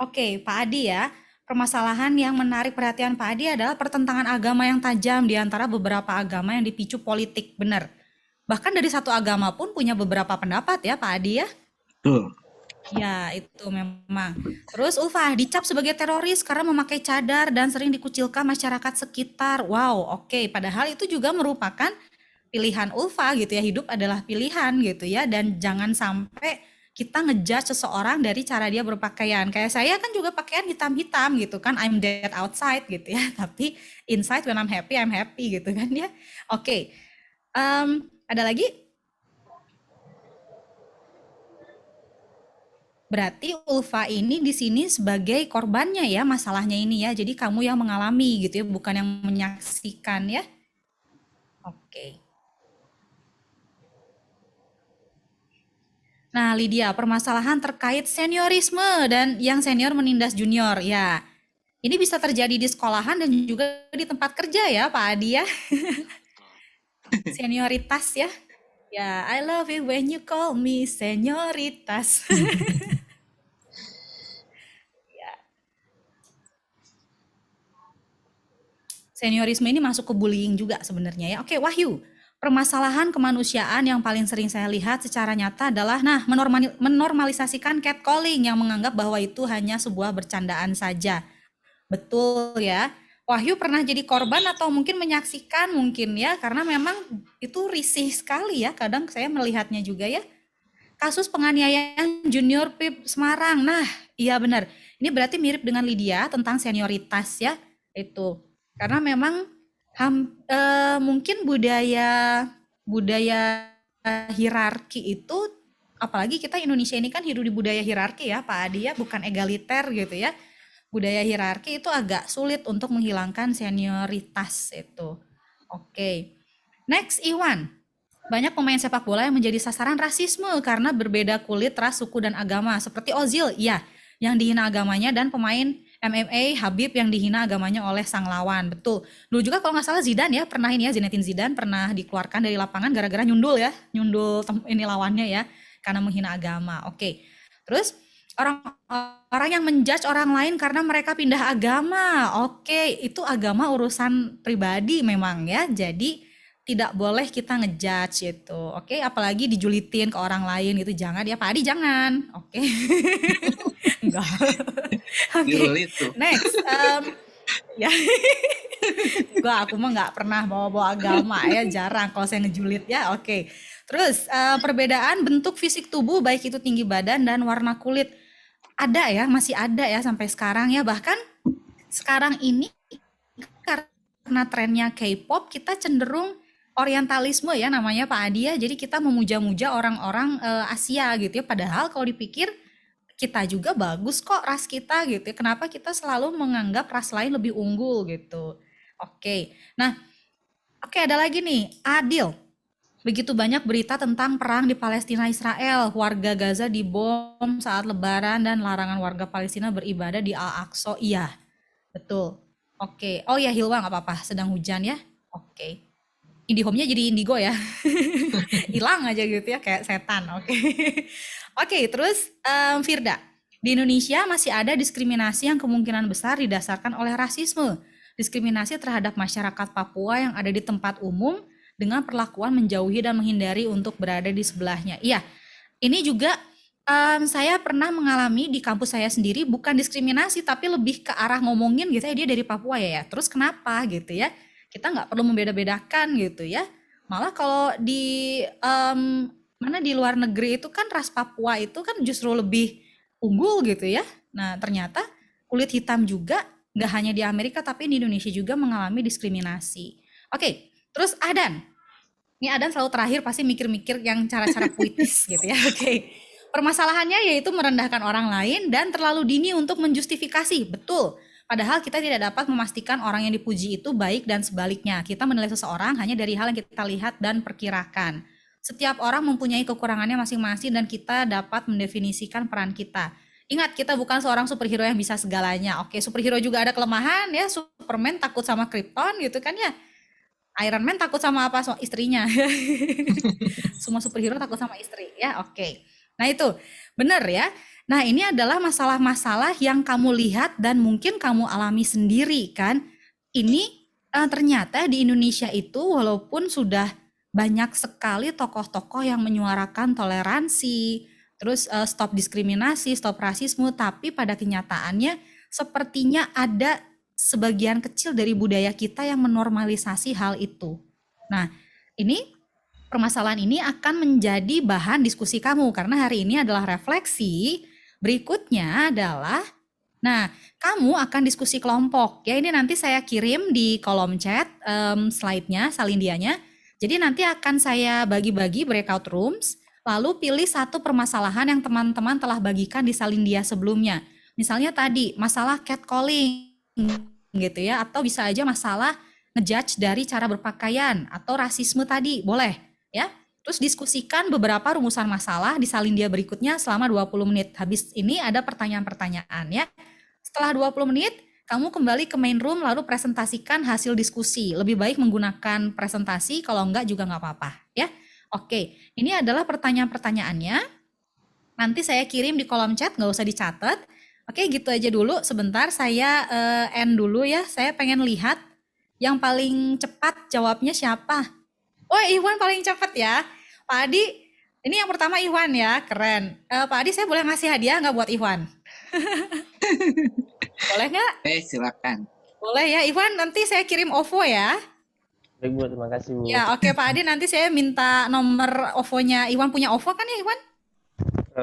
Oke, Pak Adi ya. Permasalahan yang menarik perhatian Pak Adi adalah pertentangan agama yang tajam di antara beberapa agama yang dipicu politik, benar. Bahkan dari satu agama pun punya beberapa pendapat ya Pak Adi ya.
Tuh.
Ya, itu memang. Terus Ulfa dicap sebagai teroris karena memakai cadar dan sering dikucilkan masyarakat sekitar. Wow, oke. Padahal itu juga merupakan pilihan Ulfa gitu ya. Hidup adalah pilihan gitu ya. Dan jangan sampai kita ngejudge seseorang dari cara dia berpakaian. Kayak saya kan juga pakaian hitam-hitam gitu kan. I'm dead outside gitu ya. Tapi inside when I'm happy gitu kan ya. Oke. Ada lagi? Berarti Ulfa ini di sini sebagai korbannya ya masalahnya ini ya. Jadi kamu yang mengalami gitu ya, bukan yang menyaksikan ya. Oke. Nah, Lydia, permasalahan terkait seniorisme dan yang senior menindas junior ya. Ini bisa terjadi di sekolahan dan juga di tempat kerja ya, Pak Adi ya. Senioritas ya. Ya, I love it when you call me senioritas. Seniorisme ini masuk ke bullying juga sebenarnya ya. Oke, Wahyu. Permasalahan kemanusiaan yang paling sering saya lihat secara nyata adalah menormalisasikan catcalling yang menganggap bahwa itu hanya sebuah bercandaan saja. Betul ya. Wahyu pernah jadi korban atau mungkin menyaksikan mungkin ya, karena memang itu risih sekali ya, kadang saya melihatnya juga ya. Kasus penganiayaan junior PIP Semarang. Nah, iya benar. Ini berarti mirip dengan Lydia tentang senioritas ya, itu. Karena memang mungkin budaya hierarki itu, apalagi kita Indonesia ini kan hidup di budaya hierarki ya Pak Adi ya, bukan egaliter gitu ya. Budaya hierarki itu agak sulit untuk menghilangkan senioritas itu. Oke. Next, Iwan. Banyak pemain sepak bola yang menjadi sasaran rasisme karena berbeda kulit, ras, suku, dan agama. Seperti Ozil, ya, yang dihina agamanya, dan pemain MMA Habib yang dihina agamanya oleh sang lawan. Betul. Dulu juga kalau nggak salah Zidane ya, pernah ini ya, Zinedine Zidane pernah dikeluarkan dari lapangan gara-gara nyundul ya, nyundul ini lawannya ya, karena menghina agama. Oke. Terus orang yang menjudge orang lain karena mereka pindah agama. Oke, itu agama urusan pribadi memang ya. Jadi tidak boleh kita ngejudge itu. Oke, apalagi dijulitin ke orang lain itu jangan ya, Pak Adi jangan. Oke. Enggak. Oke.
Diulit tuh.
Next, ya. Gua aku mah nggak pernah bawa-bawa agama ya, jarang kalau saya ngejulit ya. Oke. Terus perbedaan bentuk fisik tubuh baik itu tinggi badan dan warna kulit ada ya, masih ada ya sampai sekarang ya. Bahkan sekarang ini karena trennya K-pop kita cenderung orientalisme ya namanya Pak Adi ya. Jadi kita memuja-muja orang-orang Asia gitu ya. Padahal kalau dipikir kita juga bagus kok ras kita gitu ya. Kenapa kita selalu menganggap ras lain lebih unggul gitu. Oke. Nah, oke ada lagi nih, Adil. Begitu banyak berita tentang perang di Palestina Israel, warga Gaza dibom saat lebaran dan larangan warga Palestina beribadah di Al-Aqsa. Iya, betul. Oke. Oh ya Hilwa nggak apa-apa, sedang hujan ya. Oke. Indihome-nya jadi indigo ya. Hilang aja gitu ya kayak setan. Oke. Oke, terus Firda. Di Indonesia masih ada diskriminasi yang kemungkinan besar didasarkan oleh rasisme. Diskriminasi terhadap masyarakat Papua yang ada di tempat umum dengan perlakuan menjauhi dan menghindari untuk berada di sebelahnya. Iya, ini juga saya pernah mengalami di kampus saya sendiri, bukan diskriminasi tapi lebih ke arah ngomongin gitu ya, dia dari Papua ya. Terus kenapa gitu ya? Kita nggak perlu membeda-bedakan gitu ya. Malah kalau di mana di luar negeri itu kan ras Papua itu kan justru lebih unggul gitu ya. Nah ternyata kulit hitam juga nggak hanya di Amerika tapi di Indonesia juga mengalami diskriminasi. Oke, terus Adan. Ini Adan selalu terakhir pasti mikir-mikir yang cara-cara puitis gitu ya. Oke. Permasalahannya yaitu merendahkan orang lain dan terlalu dini untuk menjustifikasi. Betul. Padahal kita tidak dapat memastikan orang yang dipuji itu baik dan sebaliknya. Kita menilai seseorang hanya dari hal yang kita lihat dan perkirakan. Setiap orang mempunyai kekurangannya masing-masing dan kita dapat mendefinisikan peran kita. Ingat, kita bukan seorang superhero yang bisa segalanya. Oke, superhero juga ada kelemahan ya. Superman takut sama Krypton gitu kan ya. Iron Man takut sama apa? Sama istrinya. Semua superhero takut sama istri ya. Oke. Nah itu benar ya. Nah, ini adalah masalah-masalah yang kamu lihat dan mungkin kamu alami sendiri kan. Ini ternyata di Indonesia itu walaupun sudah banyak sekali tokoh-tokoh yang menyuarakan toleransi, terus stop diskriminasi, stop rasisme, tapi pada kenyataannya sepertinya ada sebagian kecil dari budaya kita yang menormalisasi hal itu. Nah, ini permasalahan ini akan menjadi bahan diskusi kamu karena hari ini adalah refleksi. Berikutnya adalah, nah, kamu akan diskusi kelompok. Ya, ini nanti saya kirim di kolom chat slide-nya, salindianya. Jadi nanti akan saya bagi-bagi breakout rooms, lalu pilih satu permasalahan yang teman-teman telah bagikan di salindia sebelumnya. Misalnya tadi masalah catcalling gitu ya, atau bisa aja masalah ngejudge dari cara berpakaian atau rasisme tadi, boleh ya. Terus diskusikan beberapa rumusan masalah di salindia berikutnya selama 20 menit. Habis ini ada pertanyaan-pertanyaan ya. Setelah 20 menit, kamu kembali ke main room lalu presentasikan hasil diskusi. Lebih baik menggunakan presentasi, kalau enggak juga enggak apa-apa ya. Oke, ini adalah pertanyaan-pertanyaannya. Nanti saya kirim di kolom chat, nggak usah dicatat. Oke, gitu aja dulu. Sebentar, saya end dulu ya. Saya pengen lihat yang paling cepat jawabnya siapa. Oh, Iwan paling cepat ya. Pak Adi, ini yang pertama Iwan ya, keren. Pak Adi, saya boleh ngasih hadiah nggak buat Iwan? Boleh nggak?
Silakan.
Boleh ya, Iwan. Nanti saya kirim OVO ya.
Baik Bu, terima kasih Bu.
Ya, oke Pak Adi. Nanti saya minta nomor OVO-nya. Iwan punya OVO kan ya, Iwan?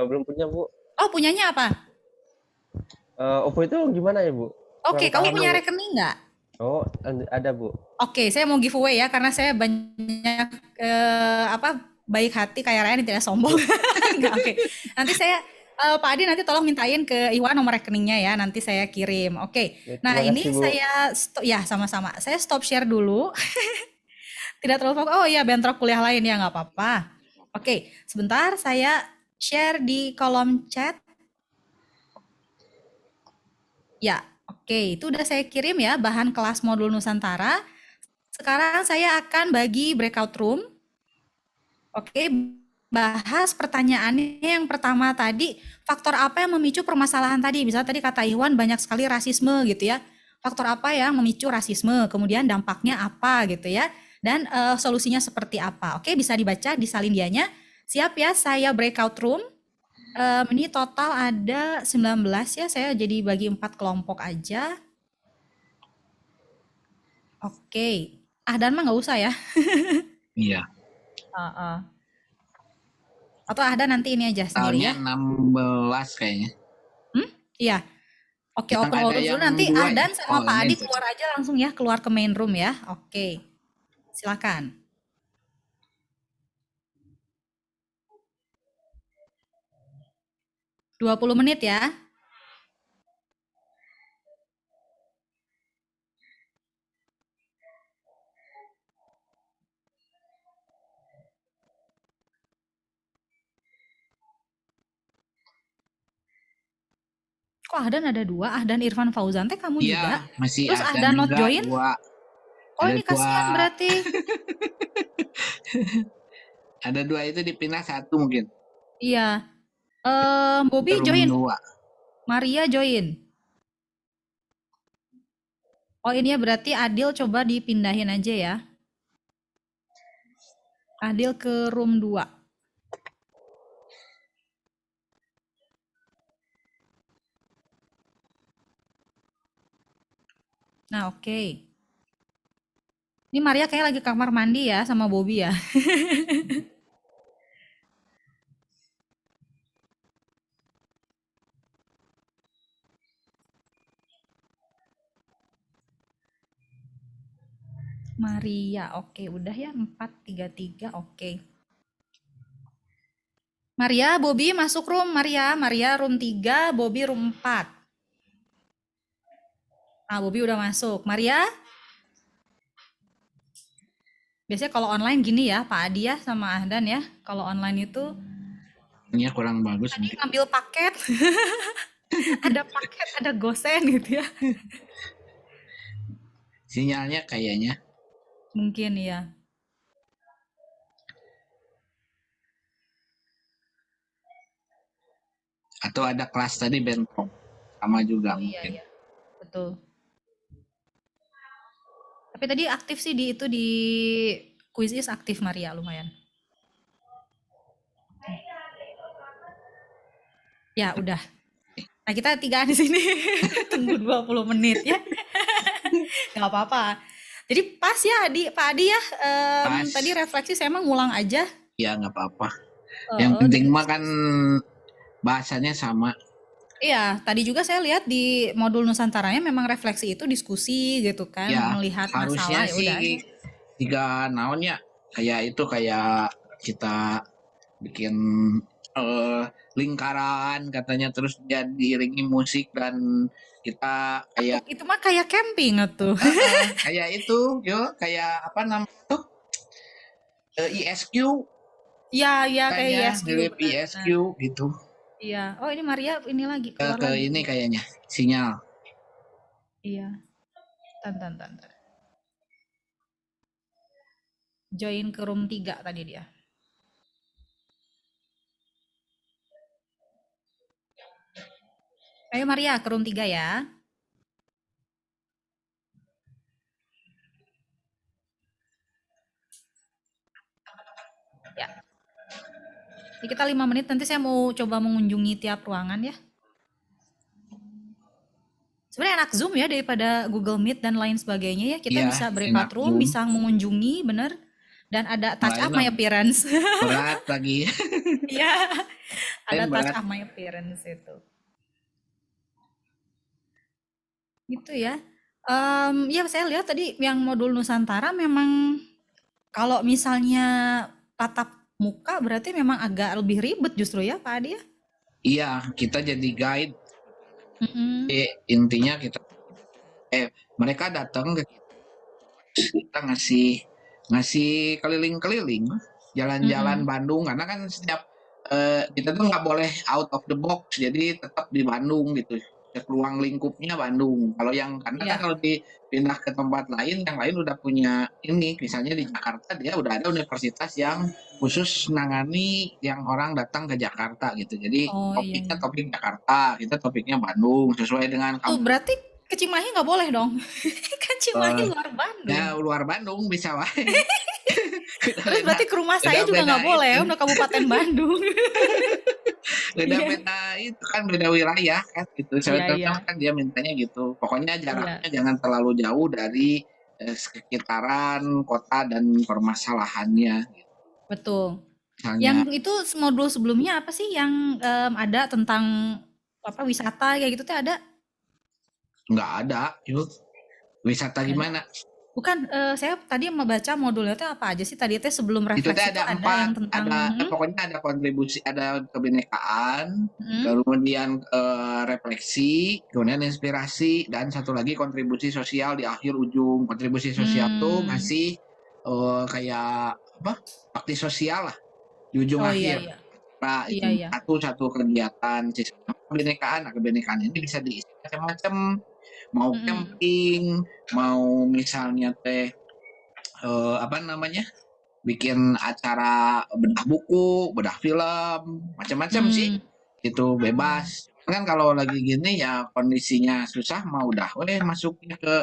Belum punya Bu.
Oh, punyanya apa?
OVO itu gimana ya Bu?
Oke,
Kurang
kamu
tahu.
punya rekening nggak?
Oh, ada Bu.
Oke, saya mau giveaway ya karena saya banyak baik hati kaya raya dan tidak sombong. Enggak, oke. Nanti saya Pak Adi nanti tolong mintain ke Iwan nomor rekeningnya ya, nanti saya kirim. Oke.
Ya,
Nah,
terima
ini
kasih, Bu.
saya ya sama-sama. Saya stop share dulu. Tidak terlalu fokus. Oh iya, bentrok kuliah lain ya, nggak apa-apa. Oke, sebentar saya share di kolom chat. Ya, oke, itu udah saya kirim ya bahan kelas modul Nusantara. Sekarang saya akan bagi breakout room. Oke, bahas pertanyaannya yang pertama tadi, faktor apa yang memicu permasalahan tadi? Misalnya tadi kata Iwan banyak sekali rasisme gitu ya. Faktor apa yang memicu rasisme? Kemudian dampaknya apa gitu ya? Dan solusinya seperti apa? Oke, bisa dibaca di salindianya. Siap ya, saya breakout room. Ini total ada 19 ya, saya jadi bagi 4 kelompok aja. Oke, dan mah nggak usah ya.
Iya.
Atau ada nanti ini aja
Soalnya
sendirinya.
16 kayaknya.
Iya. Oke,
Yang
open
ada
all rooms dulu.
yang
Nanti
dua
Ahdan
ya?
sama
Oh,
Pak
ini
Adi
tuh.
keluar aja langsung ya, keluar ke main room ya. Oke, silakan. 20 menit ya. Kok Ahdan ada 2? Ahdan Irfan Fauzan teh kamu juga?
Iya, masih
Terus
ada
Ahdan not
juga
join?
2.
Oh,
Ada
ini kasihan
2.
berarti.
Ada 2 itu dipindah 1 mungkin.
Iya. Bobby
Room
join.
2.
Maria join. Oh, ini ya berarti Adil coba dipindahin aja ya. Adil ke room 2. Nah, oke. Ini Maria kayaknya lagi kamar mandi ya sama Bobby ya. Maria, oke, udah ya 433, oke. Maria, Bobby masuk room, Maria room 3, Bobby room 4. Nah, Bobby udah masuk. Maria? Biasanya kalau online gini ya, Pak Adi ya sama Ahdan ya. Kalau online itu
Ini kurang bagus
tadi
mungkin.
ngambil paket. Ada paket, ada gosen gitu ya.
Sinyalnya kayaknya.
Mungkin ya.
Atau ada kelas tadi bentrok sama juga
Oh iya
mungkin.
iya, betul. Tapi tadi aktif sih di itu di Quizzes aktif Maria lumayan. Ya udah. Nah kita tigaan di sini tunggu 20 menit ya. Nggak apa-apa. Jadi pas ya Pak Adi ya. Tadi
Pas,
refleksi saya emang ngulang aja.
ya nggak apa-apa. Yang
Dan
penting mah kan
diskusi.
bahasanya sama.
Iya, tadi juga saya lihat di modul Nusantaranya memang refleksi itu diskusi gitu kan,
Ya
melihat
harusnya
masalah ya udah aja.
sih tiga naon ya, kayak kita bikin lingkaran katanya, terus dia diiringi musik dan kita kayak
Itu mah kayak camping tuh.
kayak itu yo, kayak apa namanya tuh, ISQ,
Iya, iya kayak
kayaknya
YSQ
mirip ISQ
benar-benar.
gitu.
Iya. Oh ini Maria ini lagi keluar
Ke
lagi.
ini kayaknya sinyal.
Iya. Tan. Join ke room 3 tadi dia. Ayo Maria ke room 3 ya. Ya. Ini kita 5 menit nanti saya mau coba mengunjungi tiap ruangan ya. Sebenarnya enak Zoom ya daripada Google Meet dan lain sebagainya ya. Kita
Iya,
bisa
enak
breakout room,
Zoom.
bisa mengunjungi, bener. Dan ada touch up my
Lain
appearance.
berat lagi.
Iya, ada
Lain
touch
berat.
up my appearance itu. Gitu ya. Ya saya lihat tadi yang modul Nusantara memang kalau misalnya tatap muka berarti memang agak lebih ribet justru ya Pak Adi ya.
Iya, kita jadi guide.
Mm-mm.
Intinya kita mereka datang ke kita, ngasih ngasih keliling-keliling jalan-jalan
Mm-mm.
Bandung, karena kan setiap kita tuh nggak boleh out of the box, jadi tetap di Bandung gitu. Ruang lingkupnya Bandung. Kalau yang karena kan
Iya.
kalau dipindah ke tempat lain, yang lain udah punya ini, misalnya di Jakarta dia udah ada universitas yang khusus nangani yang orang datang ke Jakarta gitu. Jadi
Oh iya
topiknya
iya.
topik Jakarta, kita topiknya Bandung sesuai dengan
Tuh
kampus.
berarti ke Cimahi nggak boleh dong. Kan Cimahi
Eh,
luar
ya
Bandung.
luar Bandung bisa wae.
Terus
Beda-beda,
berarti ke rumah saya juga
beda-beda
nggak boleh
itu,
ya, udah Kabupaten Bandung. Iya,
beda-beda itu kan, beda wilayah kan gitu.
iya, iya,
Sebetulnya kan dia mintanya gitu. Pokoknya
iya,
jaraknya jangan terlalu jauh dari sekitaran kota dan permasalahannya.
betul. Yang
Misalnya
itu modul sebelumnya apa sih yang ada tentang apa wisata ya gitu tuh ada?
nggak ada, yuk wisata
Nggak ada.
gimana?
Bukan, saya tadi membaca modulnya itu apa aja sih tadi teh sebelum
Itu teh
refleksi itu
ada
ada
empat,
yang tentang
pokoknya ada kontribusi, ada kebinekaan,
mhm,
kemudian refleksi, kemudian inspirasi, dan satu lagi kontribusi sosial di akhir ujung. Kontribusi sosial tuh
mmm,
ngasih kayak apa, bakti sosial lah di ujung
oh iya
akhir.
iya,
Nah
iya
itu
iya,
satu kegiatan sistem kebinekaan. Nah, kebinekaan ini bisa diisi macam-macam, mau
mhm,
camping, mau misalnya teh apa namanya, bikin acara bedah buku, bedah film, macam-macam sih.
mmm,
Itu
iya,
bebas. Kan kalau lagi gini ya kondisinya susah, mau udah masuknya ke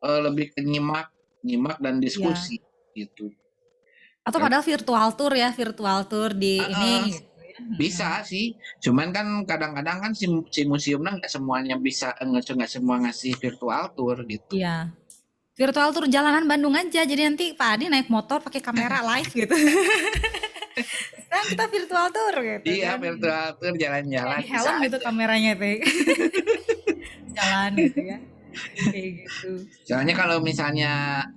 lebih ke nyimak, nyimak dan
iya.
diskusi gitu.
Atau padahal virtual tour di
Heeh,
ini gitu ya,
bisa sih. Cuman kan kadang-kadang kan si museumnya nggak semuanya bisa, nggak semua ngasih virtual tour gitu.
iya. Virtual tour jalanan Bandung aja, jadi nanti Pak Adi naik motor pakai kamera live gitu. Sekarang kita virtual tour gitu
Iya,
kan.
virtual tour
Kayak
jalan-jalan
di
bisa
helm gitu
aja.
kameranya teh. Jalan gitu ya. Kayak gitu.
Soalnya kalau misalnya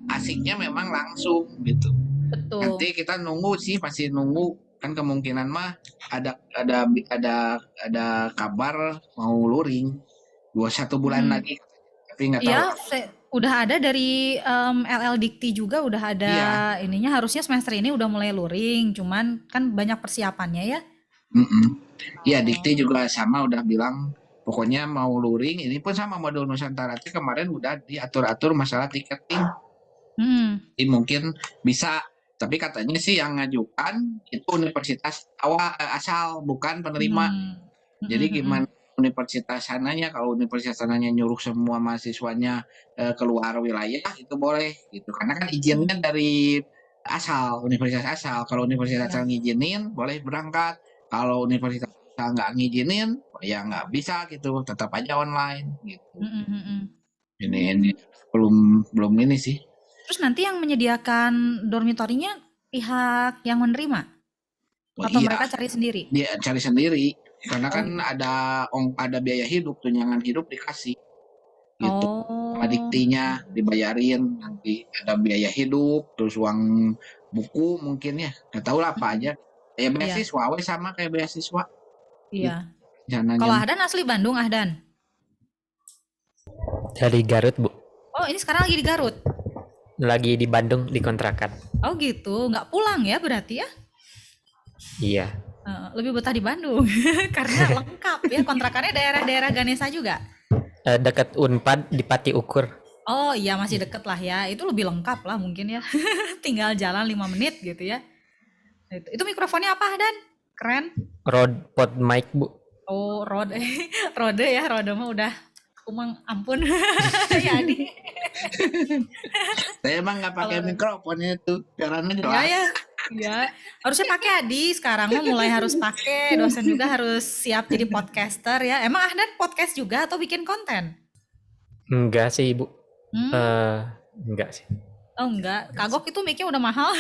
asiknya memang langsung gitu.
Betul.
Nanti kita nunggu sih, masih nunggu, kan kemungkinan mah ada kabar mau luring 1 bulan
Mm.
lagi, tapi nggak tahu.
Iya, udah ada dari LL Dikti juga udah ada
Iya,
ininya harusnya semester ini udah mulai luring, cuman kan banyak persiapannya ya.
mm-mm. Iya,
Oh.
Dikti juga sama udah bilang pokoknya mau luring. Ini pun sama modul Nusantara itu kemarin udah diatur-atur masalah tiketing.
Hmm.
Jadi mungkin bisa, tapi katanya sih yang ngajukan itu universitas awal asal, bukan penerima.
Hmm.
Jadi
Mm-mm,
gimana
mm-mm.
universitas sananya, kalau universitas sananya nyuruh semua mahasiswanya keluar wilayah itu boleh gitu. Karena kan
Mm.
izinnya dari asal, universitas asal. Kalau universitas asal
Ya.
ngizinin boleh berangkat. Kalau universitas asal nggak ngizinin, ya nggak bisa gitu. Tetap aja online gitu.
Mm-mm, mm-mm.
Ini belum belum ini sih.
Terus nanti yang menyediakan dormitorinya pihak yang menerima
Oh
atau
iya,
mereka cari sendiri?
dia cari sendiri. Karena
Oh
kan
gitu.
ada biaya hidup, tunjangan hidup dikasih gitu. Sama
Oh.
diktinya dibayarin, nanti ada biaya hidup, terus uang buku mungkin ya, nggak tahu lah apa aja.
Mm-mm.
Kayak
Iya,
beasiswa, we sama kayak beasiswa
iya.
gitu rencananya.
Kalau Ahdan asli Bandung, Ahdan.
Dari Garut, Bu.
Oh, ini sekarang lagi di Garut.
Lagi di Bandung di kontrakan.
Oh gitu, nggak pulang ya berarti ya?
Iya.
Lebih betah di Bandung karena lengkap ya kontrakannya daerah-daerah Ganesa juga.
Dekat Unpad di Pati Ukur.
Oh iya masih deket lah ya, itu lebih lengkap lah mungkin ya. Tinggal jalan 5 menit gitu ya. Itu mikrofonnya apa Dan? Keren.
Rode Pod Mic, Bu.
Oh Rode, Rode ya, Rode mah udah kumang ampun ya Adi.
Saya emang nggak pakai
Kalau
mikrofon itu, karena
ya
jelas.
ya ya harusnya pakai Adi sekarang mah mulai harus pakai, dosen juga harus siap jadi podcaster ya. Emang Ahdan podcast juga atau bikin konten?
Enggak sih, Bu.
Hmm,
Enggak sih.
oh enggak, kagok itu mic-nya udah mahal.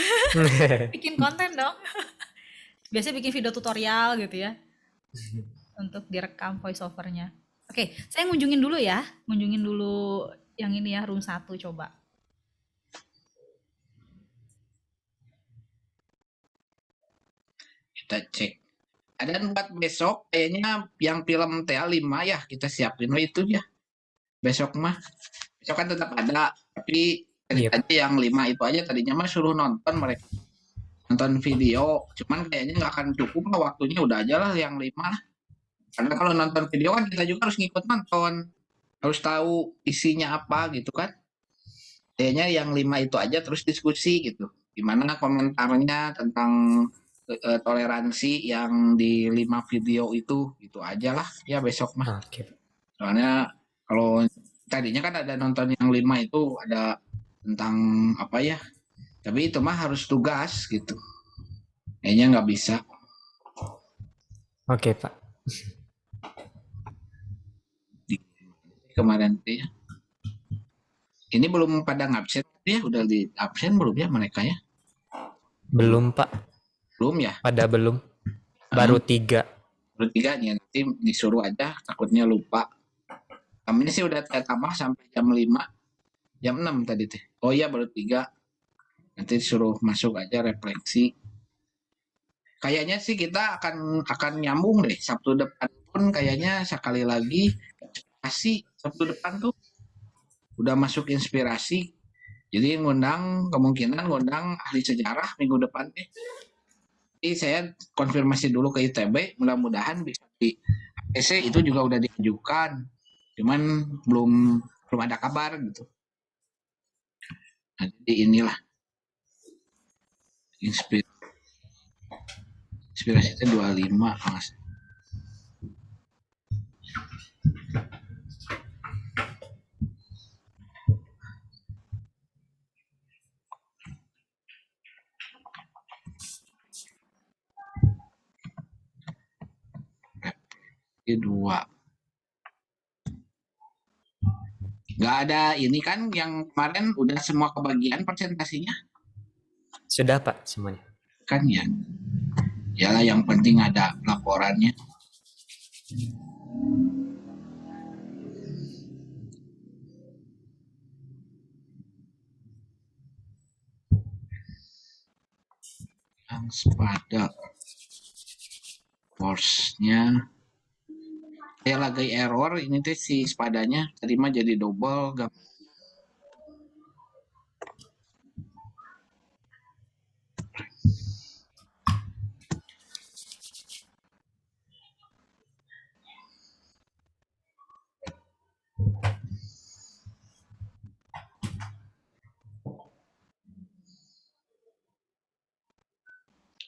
Bikin konten dong. Biasanya bikin video tutorial gitu ya untuk direkam voice overnya. Oke, saya ngunjungin dulu ya. Ngunjungin dulu yang ini ya, room 1 coba.
Kita cek. Ada buat besok, kayaknya yang film TA5 ya, kita siapin itu ya. Besok mah. Besok kan tetap ada, tapi
Iya, Pak.
ceritanya yang 5 itu aja tadinya mah suruh nonton mereka. Nonton video, cuman kayaknya nggak akan cukup lah waktunya, udah aja lah yang 5 lah. Karena kalau nonton video kan kita juga harus ngikut nonton, harus tahu isinya apa gitu kan. Kayaknya yang 5 itu aja terus diskusi gitu. Gimana komentarnya tentang toleransi yang di 5 video itu aja lah ya besok mah.
Oke, Pak.
Soalnya kalau tadinya kan ada nonton yang 5 itu ada tentang apa ya, tapi itu mah harus tugas gitu. Kayaknya nggak bisa
Oke, Pak.
kemarin tuh ya. Ini belum pada ngabsen ya, udah di absen belum ya mereka ya?
Belum, Pak.
Belum ya?
Pada belum.
Heeh,
Baru 3.
baru 3 nih, nanti disuruh aja, takutnya lupa. Kami ini sih udah saya tambah sampai jam 5, jam 6 tadi teh. Oh iya baru 3, nanti disuruh masuk aja refleksi. Kayaknya sih kita akan nyambung deh Sabtu depan pun, kayaknya sekali lagi kasih Sabtu depan tuh udah masuk inspirasi. Jadi kemungkinan ngundang ahli sejarah minggu depan deh. Jadi saya konfirmasi dulu ke ITB, mudah-mudahan bisa di APC, itu juga udah diajukan. Cuman belum belum ada kabar gitu. Nah, jadi inilah inspirasi itu 25 Mas. Ini 2. Nggak ada ini kan yang kemarin udah semua kebagian presentasinya
Sudah, Pak, semuanya.
kan ya. Yalah yang penting ada laporannya. Yang pada force-nya ya lagi error ini tuh si sepadanya tadi mah jadi double gak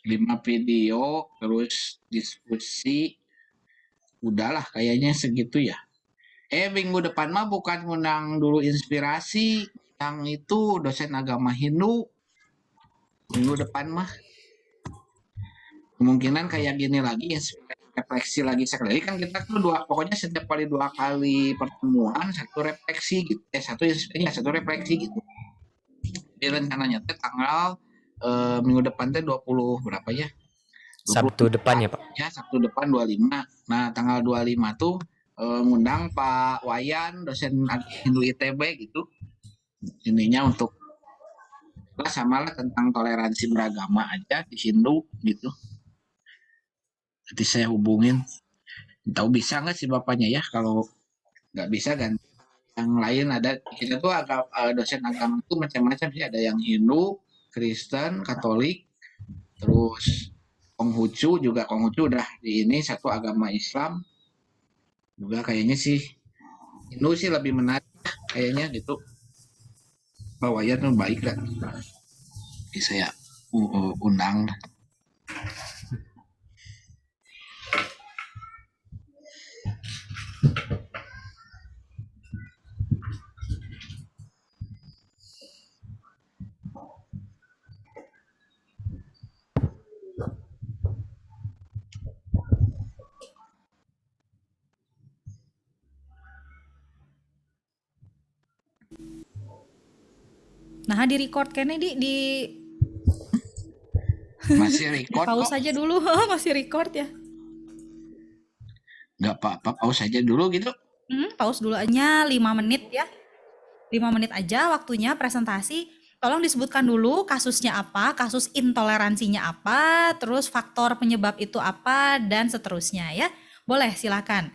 5 video terus diskusi udahlah kayaknya segitu ya. Minggu depan mah bukan ngundang dulu inspirasi, yang itu dosen agama Hindu. Minggu depan mah kemungkinan kayak gini lagi, refleksi lagi sekali kan kita tuh pokoknya setiap kali 2 kali pertemuan satu refleksi gitu, satu refleksi gitu. Jadi rencananya teh tanggal minggu depan teh 20 berapa ya? 20,
Sabtu depan ya Pak?
Ya, Sabtu depan 25. Nah, tanggal 25 tuh ngundang Pak Wayan, dosen Hindu ITB gitu. Ininya untuk sama lah tentang toleransi beragama aja di Hindu gitu. Nanti saya hubungin. Tahu bisa nggak sih bapaknya ya? Kalau nggak bisa kan yang lain ada. Kita tuh dosen agama itu macam-macam sih. Ada yang Hindu, Kristen, Katolik, terus Konghucu juga. Konghucu udah di ini satu agama Islam juga kayaknya sih. Hindu sih lebih menarik kayaknya gitu. Pak Wayan tuh baik lah. Jadi saya undang.
Nah, di record kayaknya di
Masih record
pause
kok.
aja dulu. Masih record ya.
Nggak apa-apa, pause aja dulu gitu.
Pause dulu aja 5 menit ya. 5 menit aja waktunya presentasi. Tolong disebutkan dulu kasusnya apa, kasus intoleransinya apa, terus faktor penyebab itu apa, dan seterusnya ya. Boleh, silakan.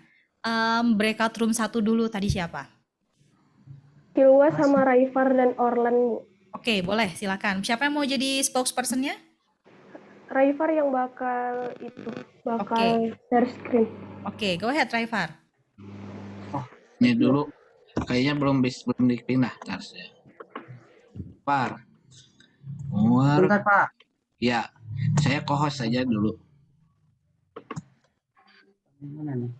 Breakout room 1 dulu tadi siapa?
Hilwa sama Raifar dan Orlan, Bu.
Oke, boleh, silakan. Siapa yang mau jadi spokesperson-nya?
Raifar yang bakal share screen.
Oke, go ahead, Raifar.
Ini dulu kayaknya belum dipindah. Par.
Bentar, Pak.
Ya, saya co-host saja dulu.
Mana nih?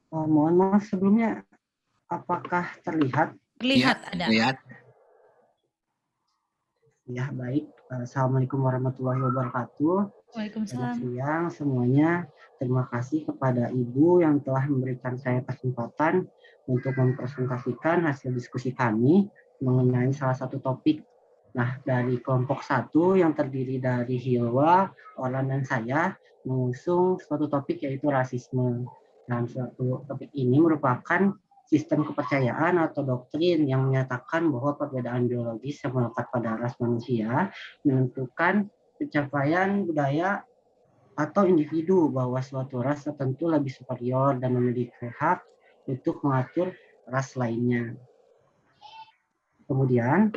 Mohon maaf sebelumnya, apakah terlihat?
Terlihat
Ya,
ada.
lihat.
Ya, baik. Assalamualaikum warahmatullahi wabarakatuh.
Waalaikumsalam.
Selamat siang semuanya. Terima kasih kepada Ibu yang telah memberikan saya kesempatan untuk mempresentasikan hasil diskusi kami mengenai salah satu topik. Nah, dari kelompok 1 yang terdiri dari Hilwa, Orlan, dan saya mengusung suatu topik yaitu rasisme. Dan suatu topik ini merupakan sistem kepercayaan atau doktrin yang menyatakan bahwa perbedaan biologis yang melekat pada ras manusia menentukan pencapaian budaya atau individu, bahwa suatu ras tertentu lebih superior dan memiliki hak untuk mengatur ras lainnya. Kemudian,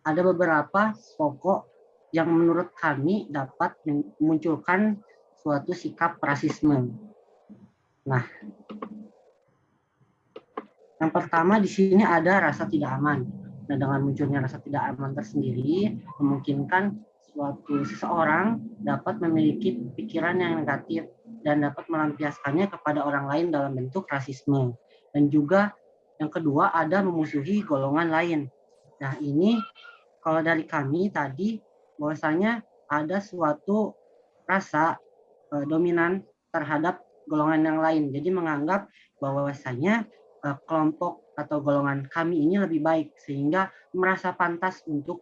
ada beberapa pokok yang menurut kami dapat memunculkan suatu sikap rasisme. Nah, yang pertama di sini ada rasa tidak aman. Nah, dengan munculnya rasa tidak aman tersendiri memungkinkan seseorang dapat memiliki pikiran yang negatif dan dapat melampiaskannya kepada orang lain dalam bentuk rasisme. Dan juga yang kedua ada memusuhi golongan lain. Nah, ini kalau dari kami tadi bahwasanya ada suatu rasa dominan terhadap golongan yang lain. Jadi menganggap bahwasanya kelompok atau golongan kami ini lebih baik, sehingga merasa pantas untuk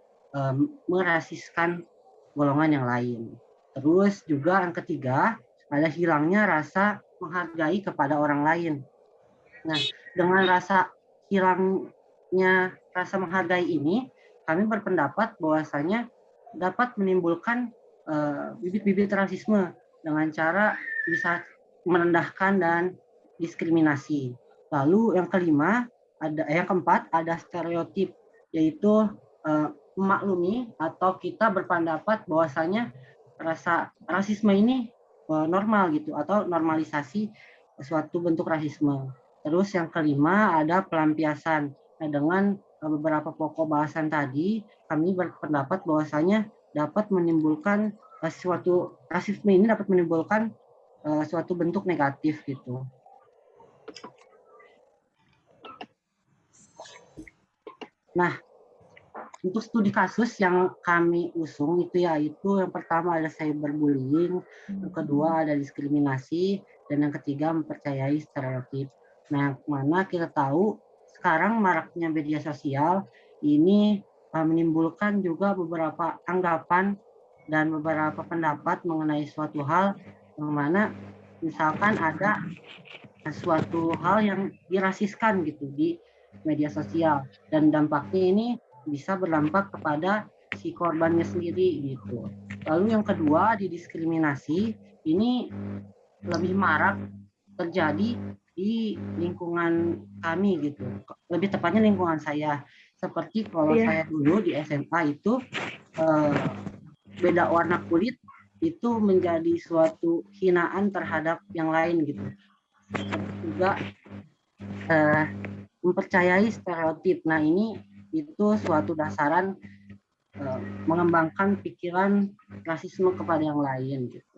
merasiskan golongan yang lain. Terus juga yang ketiga, ada hilangnya rasa menghargai kepada orang lain. Nah, dengan rasa hilangnya rasa menghargai ini, kami berpendapat bahwasanya dapat menimbulkan bibit-bibit rasisme dengan cara bisa merendahkan dan diskriminasi. Lalu yang keempat ada stereotip, yaitu memaklumi atau kita berpendapat bahwasanya rasa rasisme ini normal gitu, atau normalisasi suatu bentuk rasisme. Terus yang kelima ada pelampiasan. Nah, dengan beberapa pokok bahasan tadi, kami berpendapat bahwasanya dapat menimbulkan suatu rasisme ini dapat menimbulkan suatu bentuk negatif gitu. Nah, untuk studi kasus yang kami usung itu yaitu yang pertama ada cyberbullying, yang kedua ada diskriminasi, dan yang ketiga mempercayai stereotip. Nah, yang mana kita tahu sekarang maraknya media sosial ini menimbulkan juga beberapa anggapan dan beberapa pendapat mengenai suatu hal yang mana misalkan ada suatu hal yang dirasiskan gitu di media sosial dan dampaknya ini bisa berdampak kepada si korbannya sendiri gitu. Lalu yang kedua di diskriminasi ini lebih marak terjadi di lingkungan kami gitu. Lebih tepatnya lingkungan saya. Seperti kalau saya dulu di SMA itu beda warna kulit itu menjadi suatu hinaan terhadap yang lain gitu. Juga mempercayai stereotip. Nah ini itu suatu dasaran mengembangkan pikiran rasisme kepada yang lain gitu.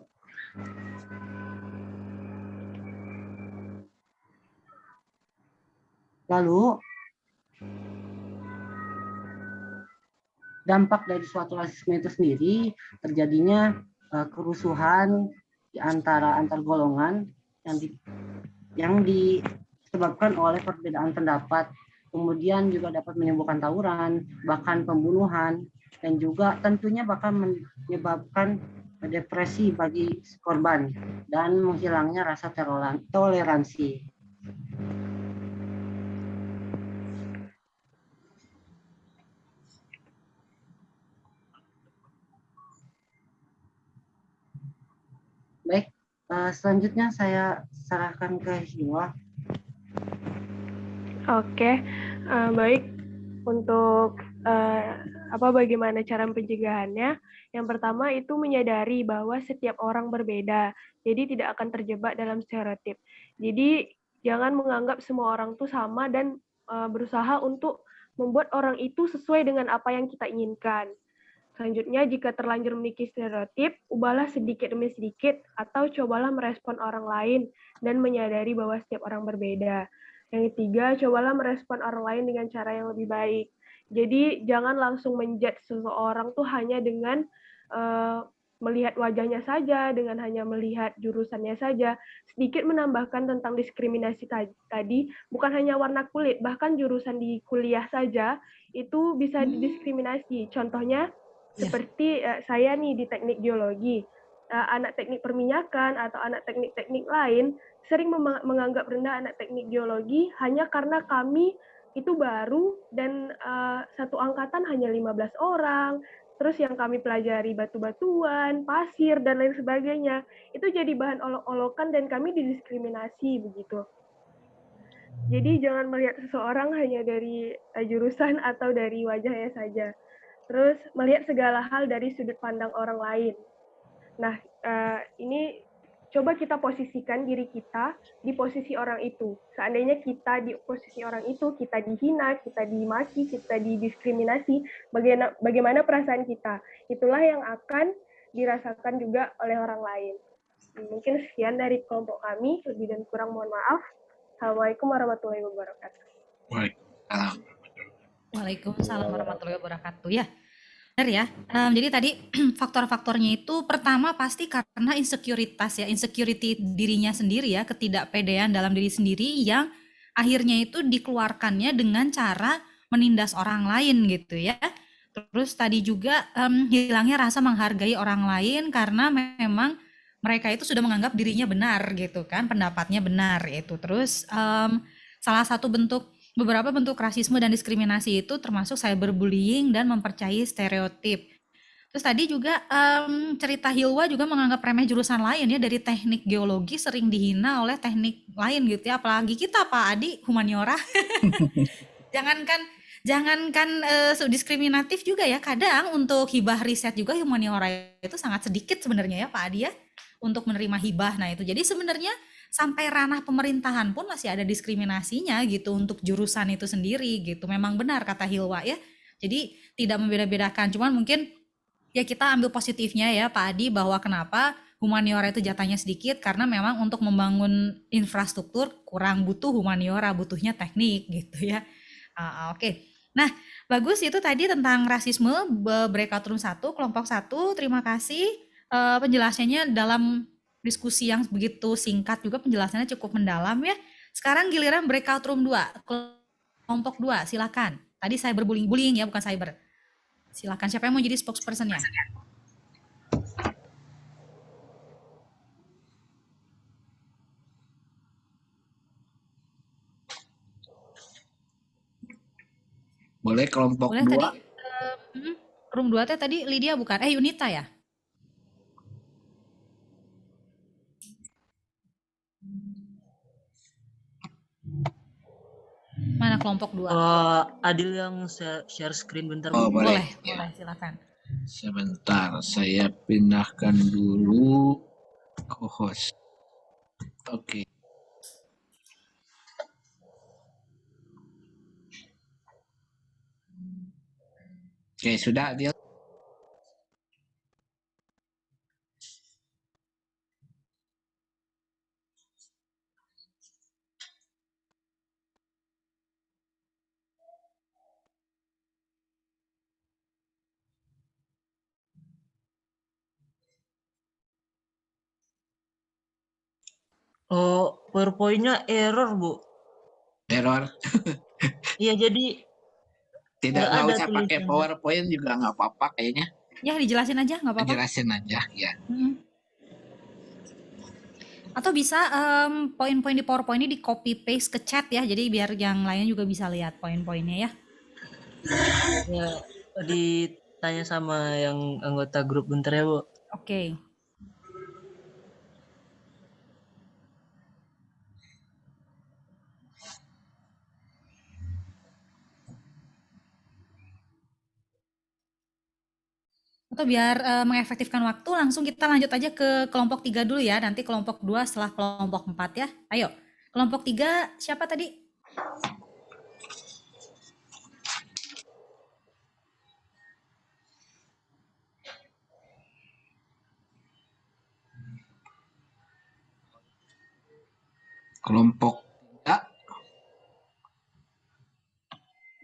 Lalu dampak dari suatu rasisme itu sendiri terjadinya kerusuhan di antara antar golongan yang disebabkan oleh perbedaan pendapat. Kemudian juga dapat menimbulkan tawuran, bahkan pembunuhan, dan juga tentunya bahkan menyebabkan depresi bagi korban dan menghilangnya rasa toleransi. Baik, selanjutnya saya serahkan ke Hiwa.
Oke, baik. Untuk bagaimana cara pencegahannya? Yang pertama itu menyadari bahwa setiap orang berbeda, jadi tidak akan terjebak dalam stereotip. Jadi jangan menganggap semua orang itu sama dan berusaha untuk membuat orang itu sesuai dengan apa yang kita inginkan. Selanjutnya, jika terlanjur memiliki stereotip, ubahlah sedikit demi sedikit atau cobalah merespon orang lain dan menyadari bahwa setiap orang berbeda. Yang ketiga, cobalah merespon orang lain dengan cara yang lebih baik. Jadi, jangan langsung menjudge seseorang tuh hanya dengan melihat wajahnya saja, dengan hanya melihat jurusannya saja. Sedikit menambahkan tentang diskriminasi tadi, bukan hanya warna kulit, bahkan jurusan di kuliah saja itu bisa didiskriminasi. Contohnya, seperti saya nih di teknik geologi, anak teknik perminyakan atau anak teknik-teknik lain sering menganggap rendah anak teknik geologi hanya karena kami itu baru dan satu angkatan hanya 15 orang, terus yang kami pelajari batu-batuan, pasir, dan lain sebagainya. Itu jadi bahan olok-olokan dan kami didiskriminasi begitu. Jadi jangan melihat seseorang hanya dari jurusan atau dari wajahnya saja. Terus melihat segala hal dari sudut pandang orang lain. Nah, ini coba kita posisikan diri kita di posisi orang itu. Seandainya kita di posisi orang itu, kita dihina, kita dimaki, kita didiskriminasi, bagaimana perasaan kita? Itulah yang akan dirasakan juga oleh orang lain. Mungkin sekian dari kelompok kami, lebih dan kurang mohon maaf. Assalamualaikum warahmatullahi wabarakatuh.
Waalaikumsalam.
Waalaikumsalam warahmatullahi wabarakatuh. Ya, benar ya. Jadi tadi faktor-faktornya itu pertama pasti karena insecurity dirinya sendiri ya, ketidakpedean dalam diri sendiri yang akhirnya itu dikeluarkannya dengan cara menindas orang lain gitu ya. Terus tadi juga hilangnya rasa menghargai orang lain karena memang mereka itu sudah menganggap dirinya benar gitu kan, pendapatnya benar itu. Terus salah satu beberapa bentuk rasisme dan diskriminasi itu termasuk cyberbullying dan mempercayai stereotip. Terus tadi juga cerita Hilwa juga menganggap remeh jurusan lain ya, dari teknik geologi sering dihina oleh teknik lain gitu ya, apalagi kita Pak Adi humaniora. Jangankan diskriminatif juga ya, kadang untuk hibah riset juga humaniora itu sangat sedikit sebenarnya ya Pak Adi ya, untuk menerima hibah. Nah itu jadi sebenarnya sampai ranah pemerintahan pun masih ada diskriminasinya gitu untuk jurusan itu sendiri gitu. Memang benar kata Hilwa ya. Jadi tidak membeda-bedakan, cuman mungkin ya kita ambil positifnya ya Pak Adi, bahwa kenapa humaniora itu jatahnya sedikit karena memang untuk membangun infrastruktur kurang butuh humaniora, butuhnya teknik gitu ya. Oke. Nah, bagus itu tadi tentang rasisme breakout room 1, kelompok 1. Terima kasih penjelasannya dalam diskusi yang begitu singkat, juga penjelasannya cukup mendalam ya. Sekarang giliran breakout room 2, kelompok 2, silakan. Tadi cyberbullying ya, bukan cyber. Silakan, siapa yang mau jadi spokesperson-nya?
Boleh kelompok
Boleh
2.
tadi room 2 tadi Lydia bukan? Yunita ya? Mana kelompok 2?
Adil yang share screen bentar,
Oh,
Bu.
boleh.
Boleh, silakan.
Sebentar, saya pindahkan dulu ke host. Oke. Oke, sudah Adil.
PowerPoint-nya error, Bu.
Error.
Iya, jadi
Tidak
nggak ada
usah pakai
tulisannya.
PowerPoint juga nggak apa-apa kayaknya.
Ya, dijelasin aja, nggak apa-apa.
Jelasin aja ya.
Atau bisa poin-poin di PowerPoint ini di copy paste ke chat ya, jadi biar yang lain juga bisa lihat poin-poinnya ya.
Ya, ditanya sama yang anggota grup bentar ya, Bu.
Oke. Atau biar mengefektifkan waktu, langsung kita lanjut aja ke kelompok 3 dulu ya, nanti kelompok 2 setelah kelompok 4 ya. Ayo, kelompok 3 siapa tadi?
Kelompok 3.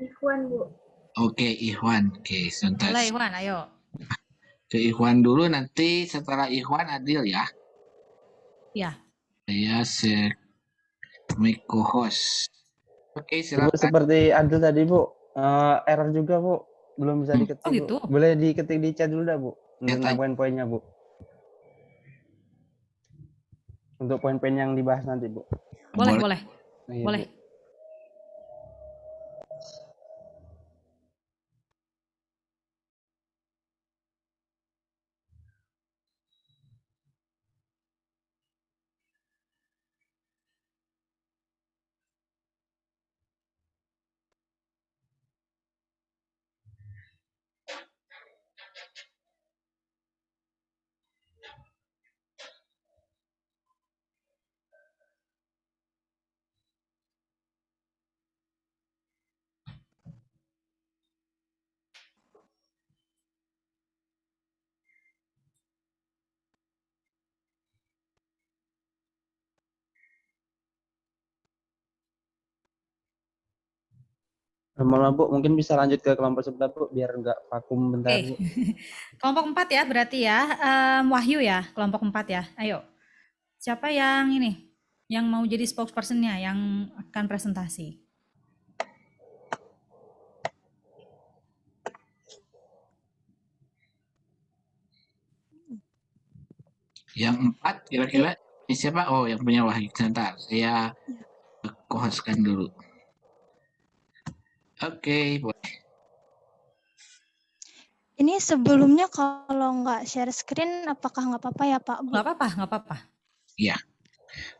Ikhwan, Bu.
Oke, Ikhwan. Oke, sebentar.
Boleh, Iwan, ayo.
Ke Ikhwan dulu, nanti setelah Ikhwan Adil ya.
Ya.
Saya mic host. Oke,
Bu,
silakan.
seperti Adil tadi, Bu. Error juga, Bu. Belum bisa diketik,
Oh gitu?
Bu. Boleh diketik di chat dulu dah, Bu.
Ya,
Tentang poin-poinnya, Bu. Untuk poin-poin yang dibahas nanti, Bu.
Boleh.
Iya,
Boleh.
Bu. Malah, Bu, mungkin bisa lanjut ke kelompok sebelah, Bu, biar nggak vakum bentar,
Oke.
Bu.
Kelompok 4 ya berarti ya. Wahyu ya, kelompok 4 ya. Ayo. Siapa yang ini? Yang mau jadi spokesperson-nya, yang akan presentasi?
Yang 4 kira-kira siapa? Oh, yang punya Wahyu. Sebentar, saya co-hostkan dulu. Oke, boleh.
Ini sebelumnya kalau nggak share screen, apakah nggak apa-apa ya Pak? Bu?
Nggak apa-apa.
Iya.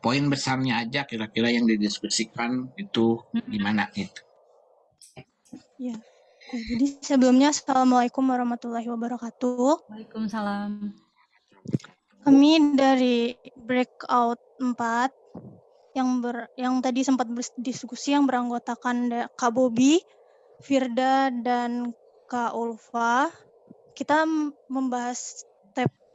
Poin besarnya aja kira-kira yang didiskusikan itu gimana gitu.
Ya. Jadi sebelumnya Assalamualaikum warahmatullahi wabarakatuh.
Waalaikumsalam.
Kami dari Breakout 4 yang tadi sempat berdiskusi yang beranggotakan Kak Bobi, Firda, dan Kak Ulfa. Kita membahas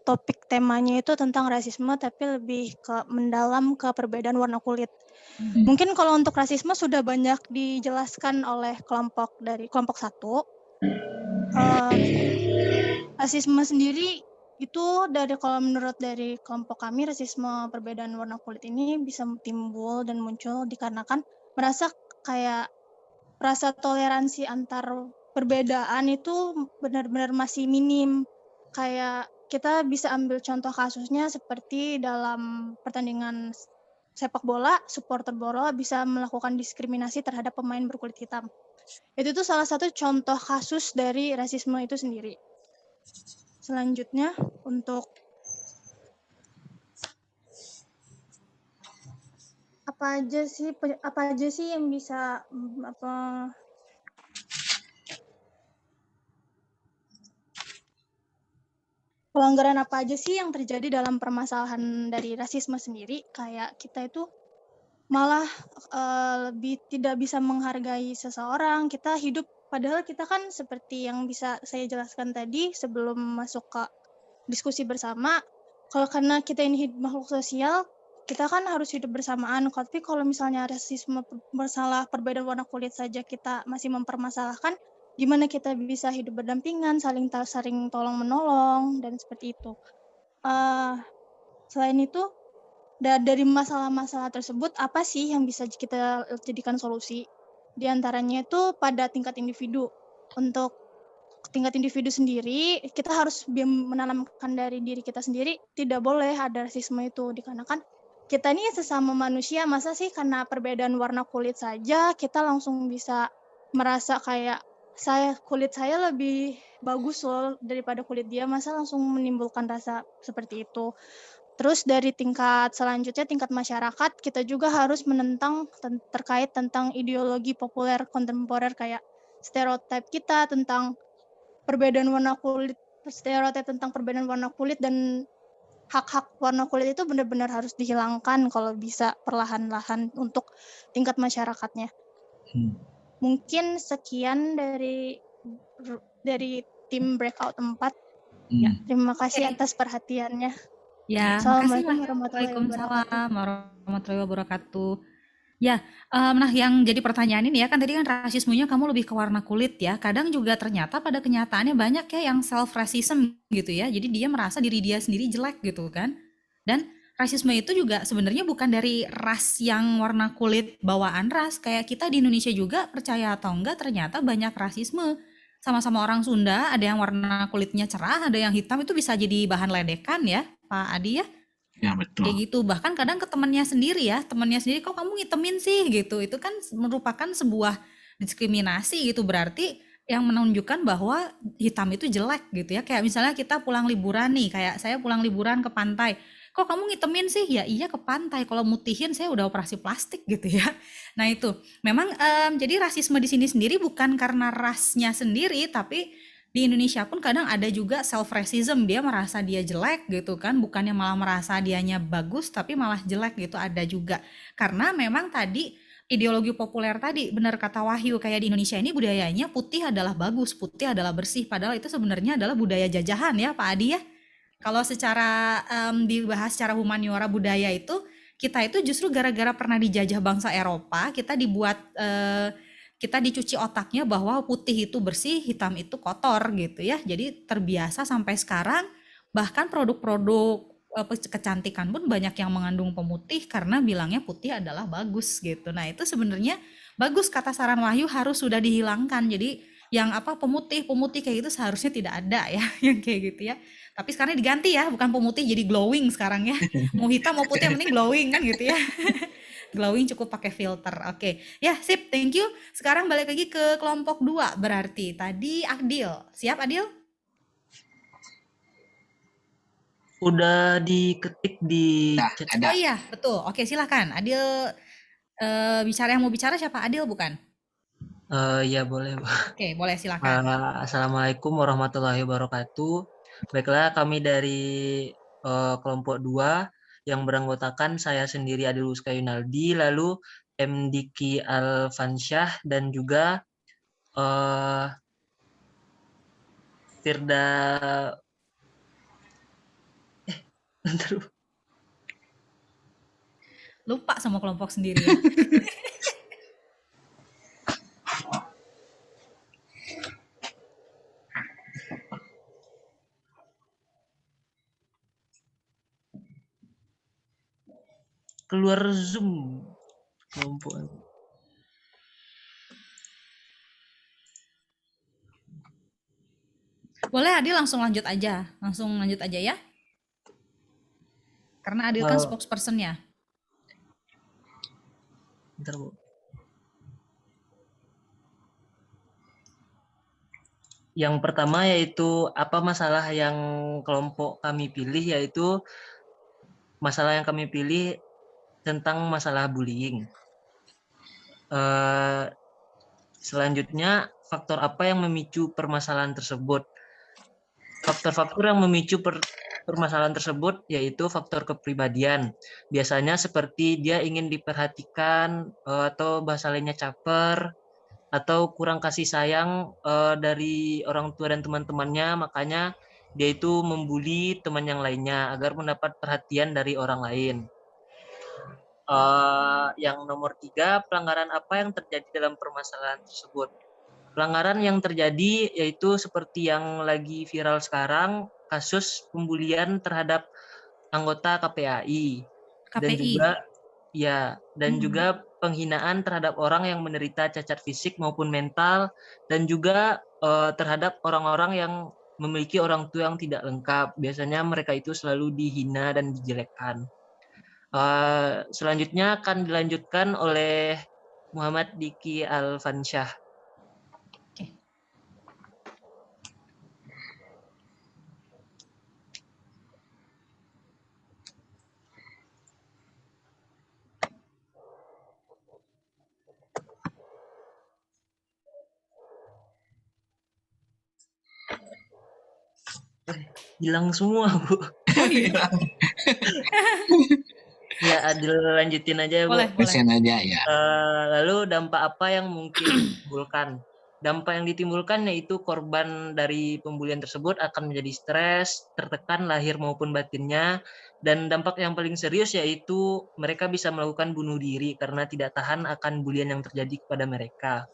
topik temanya itu tentang rasisme, tapi lebih mendalam ke perbedaan warna kulit. Mungkin kalau untuk rasisme sudah banyak dijelaskan oleh kelompok 1. Rasisme sendiri itu kalau menurut dari kelompok kami, rasisme perbedaan warna kulit ini bisa timbul dan muncul dikarenakan merasa kayak rasa toleransi antar perbedaan itu benar-benar masih minim. Kayak kita bisa ambil contoh kasusnya seperti dalam pertandingan sepak bola, supporter bola bisa melakukan diskriminasi terhadap pemain berkulit hitam. Itu tuh salah satu contoh kasus dari rasisme itu sendiri. Selanjutnya untuk apa aja sih yang bisa pelanggaran apa aja sih yang terjadi dalam permasalahan dari rasisme sendiri? Kayak kita itu malah lebih tidak bisa menghargai seseorang. Kita hidup, padahal kita kan seperti yang bisa saya jelaskan tadi sebelum masuk ke diskusi bersama, kalau karena kita ini makhluk sosial, kita kan harus hidup bersamaan. Tapi kalau misalnya rasisme, masalah perbedaan warna kulit saja kita masih mempermasalahkan, gimana kita bisa hidup berdampingan, saling tolong menolong, dan seperti itu. Selain itu, dari masalah-masalah tersebut, apa sih yang bisa kita jadikan solusi? Di antaranya itu pada tingkat individu. Untuk tingkat individu sendiri, kita harus menanamkan dari diri kita sendiri, tidak boleh ada rasisme itu, dikarenakan kita ini sesama manusia, masa sih karena perbedaan warna kulit saja, kita langsung bisa merasa kayak kulit saya lebih bagus loh daripada kulit dia, masa langsung menimbulkan rasa seperti itu. Terus dari tingkat selanjutnya, tingkat masyarakat, kita juga harus menentang terkait tentang ideologi populer kontemporer kayak stereotip kita tentang perbedaan warna kulit, stereotip tentang perbedaan warna kulit dan hak-hak warna kulit itu benar-benar harus dihilangkan kalau bisa perlahan-lahan untuk tingkat masyarakatnya. Mungkin sekian dari tim Breakout 4. Ya, terima kasih atas perhatiannya.
Ya,
Assalamualaikum
makasih.
warahmatullahi wabarakatuh.
Waalaikumsalam warahmatullahi wabarakatuh. Ya, nah yang jadi pertanyaan ini ya, kan tadi kan rasismenya kamu lebih ke warna kulit ya. Kadang juga ternyata pada kenyataannya banyak ya yang self racism gitu ya. Jadi dia merasa diri dia sendiri jelek gitu kan. Dan rasisme itu juga sebenarnya bukan dari ras yang warna kulit bawaan ras. Kayak kita di Indonesia juga, percaya atau enggak, ternyata banyak rasisme. Sama-sama orang Sunda, ada yang warna kulitnya cerah, ada yang hitam, itu bisa jadi bahan ledekan ya, Pak Adi ya.
Ya betul.
Kayak gitu, bahkan kadang ke temannya sendiri, kok kamu ngitemin sih gitu. Itu kan merupakan sebuah diskriminasi gitu, berarti yang menunjukkan bahwa hitam itu jelek gitu ya. Kayak misalnya kita pulang liburan nih, kayak saya pulang liburan ke pantai, kok kamu ngitemin sih? Ya iya ke pantai, kalau mutihin saya udah operasi plastik gitu ya. Nah itu memang jadi rasisme di sini sendiri bukan karena rasnya sendiri, tapi di Indonesia pun kadang ada juga self racism, dia merasa dia jelek gitu kan, bukannya malah merasa dianya bagus tapi malah jelek gitu, ada juga. Karena memang tadi ideologi populer tadi, benar kata Wahyu, kayak di Indonesia ini budayanya putih adalah bagus, putih adalah bersih, padahal itu sebenarnya adalah budaya jajahan ya Pak Adi ya. Kalau secara dibahas secara humaniora budaya itu, kita itu justru gara-gara pernah dijajah bangsa Eropa, kita kita dicuci otaknya bahwa putih itu bersih, hitam itu kotor gitu ya. Jadi terbiasa sampai sekarang, bahkan produk-produk kecantikan pun banyak yang mengandung pemutih karena bilangnya putih adalah bagus gitu. Nah itu sebenarnya bagus, kata saran Wahyu harus sudah dihilangkan. Jadi yang pemutih kayak gitu seharusnya tidak ada ya, yang kayak gitu ya. Tapi sekarang diganti ya, bukan pemutih jadi glowing sekarang ya. Mau hitam mau putih yang penting glowing kan gitu ya. Glowing cukup pakai filter. Oke. Ya, sip. Thank you. Sekarang balik lagi ke kelompok 2 berarti. Tadi Adil. Siap Adil?
Udah diketik di
Nah,
chat.
ada.
Oh iya, betul. Oke, silakan. Adil yang mau bicara siapa? Adil bukan?
Ya boleh.
Oke, boleh silakan.
Assalamualaikum warahmatullahi wabarakatuh. Baiklah, kami dari kelompok 2 yang beranggotakan saya sendiri Adil Uska Yunaldi, lalu M. Diki Alfansyah, dan juga Firda bentar,
Lupa sama kelompok sendiri ya.
keluar Zoom kelompok.
Boleh Adil langsung lanjut aja ya. Karena Adil kan spokesperson-nya.
Bentar, Bu. Yang pertama yaitu apa masalah yang kelompok kami pilih, yaitu masalah yang kami pilih tentang masalah bullying. Selanjutnya, faktor apa yang memicu permasalahan tersebut? Faktor-faktor yang memicu permasalahan tersebut yaitu faktor kepribadian. Biasanya seperti dia ingin diperhatikan atau bahasa lainnya caper, atau kurang kasih sayang dari orang tua dan teman-temannya, makanya dia itu membuli teman yang lainnya agar mendapat perhatian dari orang lain. Yang nomor 3, pelanggaran apa yang terjadi dalam permasalahan tersebut? Pelanggaran yang terjadi yaitu seperti yang lagi viral sekarang, kasus pembulian terhadap anggota KPAI. Dan juga juga penghinaan terhadap orang yang menderita cacat fisik maupun mental, dan juga terhadap orang-orang yang memiliki orang tua yang tidak lengkap. Biasanya mereka itu selalu dihina dan dijelekkan. Selanjutnya akan dilanjutkan oleh Muhammad Diki Alfansyah. Hilang semua, Bu. Ya, Adil lanjutin aja, Bu.
Boleh.
Persen aja ya.
Lalu dampak apa yang mungkin ditimbulkan? Dampak yang ditimbulkan yaitu korban dari pembulian tersebut akan menjadi stres, tertekan lahir maupun batinnya, dan dampak yang paling serius yaitu mereka bisa melakukan bunuh diri karena tidak tahan akan bulian yang terjadi kepada mereka.